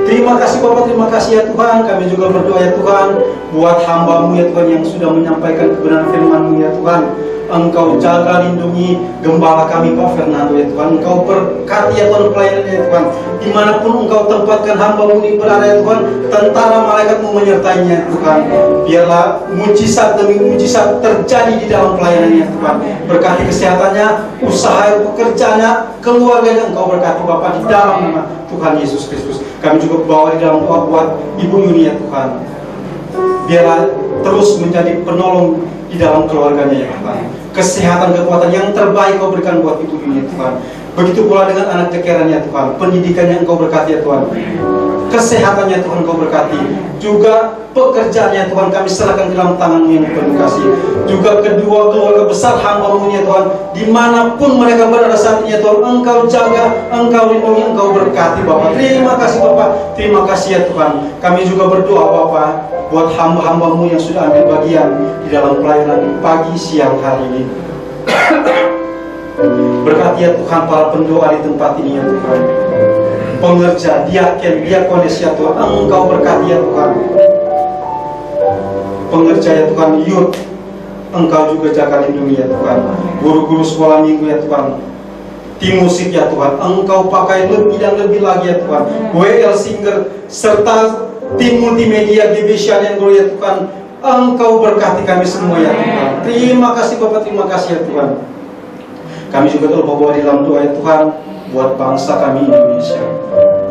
Terima kasih Bapak, terima kasih ya Tuhan. Kami juga berdoa ya Tuhan buat hamba-Mu ya Tuhan yang sudah menyampaikan kebenaran firman-Mu ya Tuhan. Engkau jaga, lindungi gembala kami Pak Fernando ya Tuhan. Engkau berkati ya Tuhan pelayanan ya Tuhan. Dimanapun Engkau tempatkan hamba-Mu ini berada ya Tuhan, tentara malaikat-Mu menyertainya ya Tuhan. Biarlah mujizat demi mujizat terjadi di dalam pelayanannya ya Tuhan. Berkati kesehatannya, usaha pekerjaannya, keluarganya Engkau berkati Bapak di dalam nama Tuhan Yesus Kristus. Kami juga bawa di dalam doa buat Ibu Yuni ya Tuhan. Biarlah terus menjadi penolong di dalam keluarganya ya Tuhan. Kesehatan, kekuatan yang terbaik Kau berikan buat Ibu Yuni ya Tuhan. Begitu pula dengan anak cekerannya Tuhan. Pendidikannya Engkau berkati ya Tuhan. Kesehatannya Tuhan Kau berkati. Juga pekerjaannya Tuhan kami serahkan ke dalam tangan-Mu yang penuh kasih. Juga kedua keluarga besar hamba-Mu ya Tuhan, dimanapun mereka berada saat ini ya Tuhan, Engkau jaga, Engkau lindungi, Engkau berkati Bapak. Terima kasih Bapak, terima kasih ya Tuhan. Kami juga berdoa Bapak buat hamba-hamba-Mu yang sudah ambil bagian di dalam pelayanan di pagi siang hari ini. Berkati ya Tuhan para pendoa di tempat ini ya Tuhan. Pengerja, diakonis ya Tuhan, Engkau berkati ya Tuhan. Pengerja ya Tuhan, youth, Engkau juga jaga lindungi ya Tuhan. Guru-guru sekolah minggu ya Tuhan. Tim musik ya Tuhan, Engkau pakai lebih dan lebih lagi ya Tuhan. WL Singer serta tim multimedia GBC yang glory ya Tuhan. Engkau berkati kami semua ya Tuhan. Terima kasih Bapak, terima kasih ya Tuhan. Kami juga terbawa di dalam doa ya Tuhan buat bangsa kami Indonesia.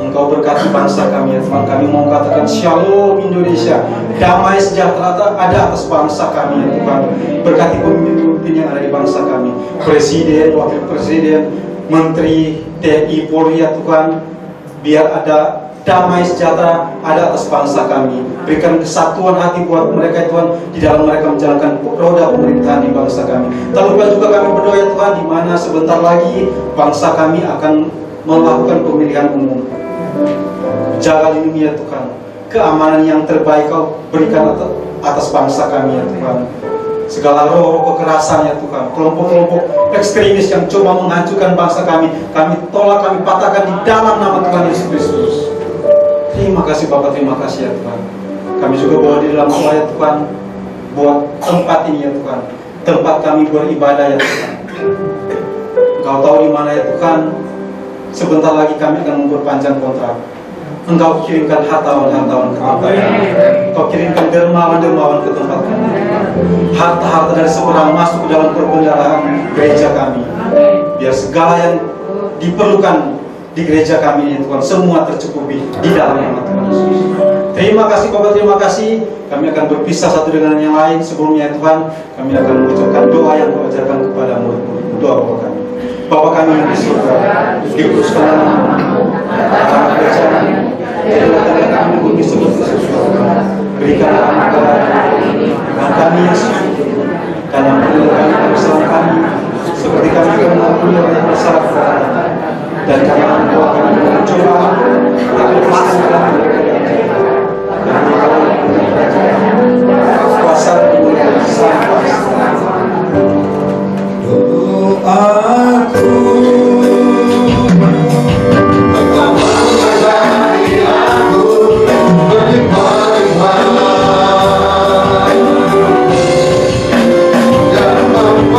Engkau berkati bangsa kami ya Tuhan. Kami mau katakan Shalom Indonesia, damai sejahtera ada atas bangsa kami ya Tuhan. Berkati pemimpin-pemimpin yang ada di bangsa kami, Presiden, Wakil Presiden, Menteri, TNI, Polri ya Tuhan. Biar ada damai sejahtera ada atas bangsa kami. Berikan kesatuan hati buat mereka Tuhan, di dalam mereka menjalankan roda pemerintahan di bangsa kami. Tak lupa juga kami berdoa ya Tuhan, di mana sebentar lagi bangsa kami akan melakukan pemilihan umum. Jaga lindungi ya Tuhan, keamanan yang terbaik Kau berikan atas bangsa kami ya Tuhan. Segala roh kekerasan ya Tuhan, kelompok-kelompok ekstremis yang coba menghancurkan bangsa kami tolak, kami patahkan di dalam nama Tuhan Yesus Kristus. Terima kasih Bapak, terima kasih ya Tuhan. Kami juga bawa di dalam doa ya Tuhan buat tempat ini ya Tuhan, tempat kami beribadah ya Tuhan. Engkau tahu di mana ya Tuhan. Sebentar lagi kami akan memperpanjang kontrak. Engkau kirimkan hartawan-hartawan ke tempat kami. Engkau kirimkan dermawan-dermawan ke tempat kami. Harta-harta dari seberang masuk ke dalam perbendaharaan gereja kami. Biar segala yang diperlukan di gereja kami ini Tuhan, semua tercukupi di dalam nama Tuhan Yesus. Terima kasih Bapak, terima kasih. Kami akan berpisah satu dengan yang lain. Sebelumnya Tuhan, kami akan mengucapkan doa yang Kau ajarkan kepada murid-murid. Doa Bapak kami. Bapa kami yang di surga, dikuduskanlah nama-Mu, datanglah kerajaan-Mu, jadilah kami bumi seperti di surga. Berikanlah kami kepada hari ini, dan kami yang sujud, dan ampunilah kami kesalahan kami, seperti kami akan mengampuni orang yang bersalah kepada kami. Dan jangan membawa kami dalam cobaan, tapi lepaskan kami dari jahat. Karena Kau yang kerajaan, kuasa dan kemuliaan sampai selamanya. Aku Dan doa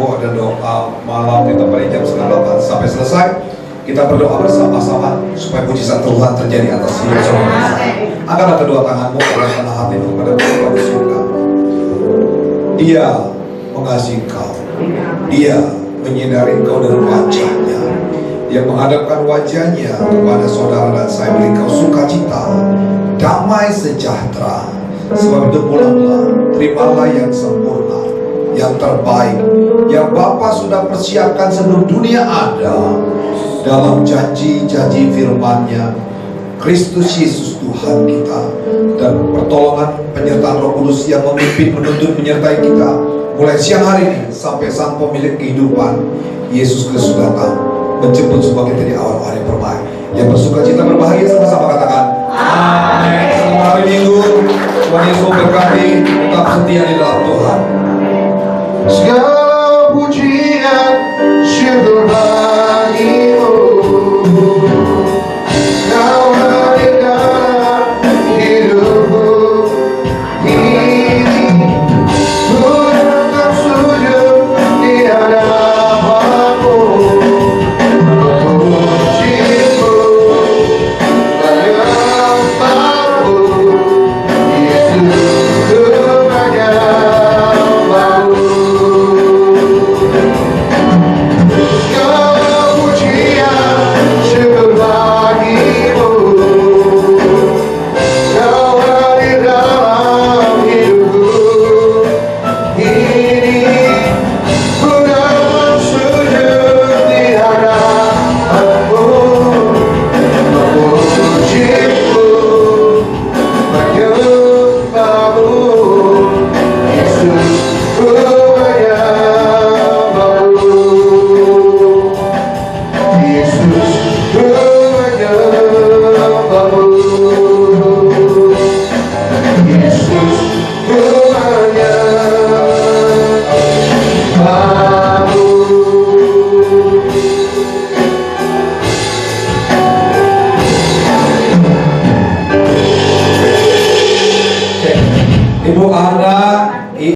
Rabu ada doa malam di tempat jam 7:30 sampai selesai. Kita berdoa bersama-sama supaya mujizat Tuhan terjadi atas hidup saudara. Angkatlah kedua tanganmu pada tanah hatimu pada Tuhan di surga. Dia mengasihi kau. Dia menyinari kau dengan wajahnya. Dia menghadapkan wajahnya kepada saudara dan saya, beri kau sukacita, damai sejahtera. Sebab itu pulanglah, terimalah yang sempurna, yang terbaik, yang Bapa sudah persiapkan sebelum dunia ada, dalam janji-janji firman-Nya, Kristus Yesus Tuhan kita, dan pertolongan penyertaan Roh Kudus yang memimpin, menuntun, menyertai kita mulai siang hari ini sampai sang pemilik kehidupan, Yesus Kristus datang menjemput semua kita di awal hari permai. Yang bersuka cita berbahagia sama-sama katakan amin. Selamat hari Minggu, Tuhan Yesus memberkati, tetap setia di dalam Tuhan. Segala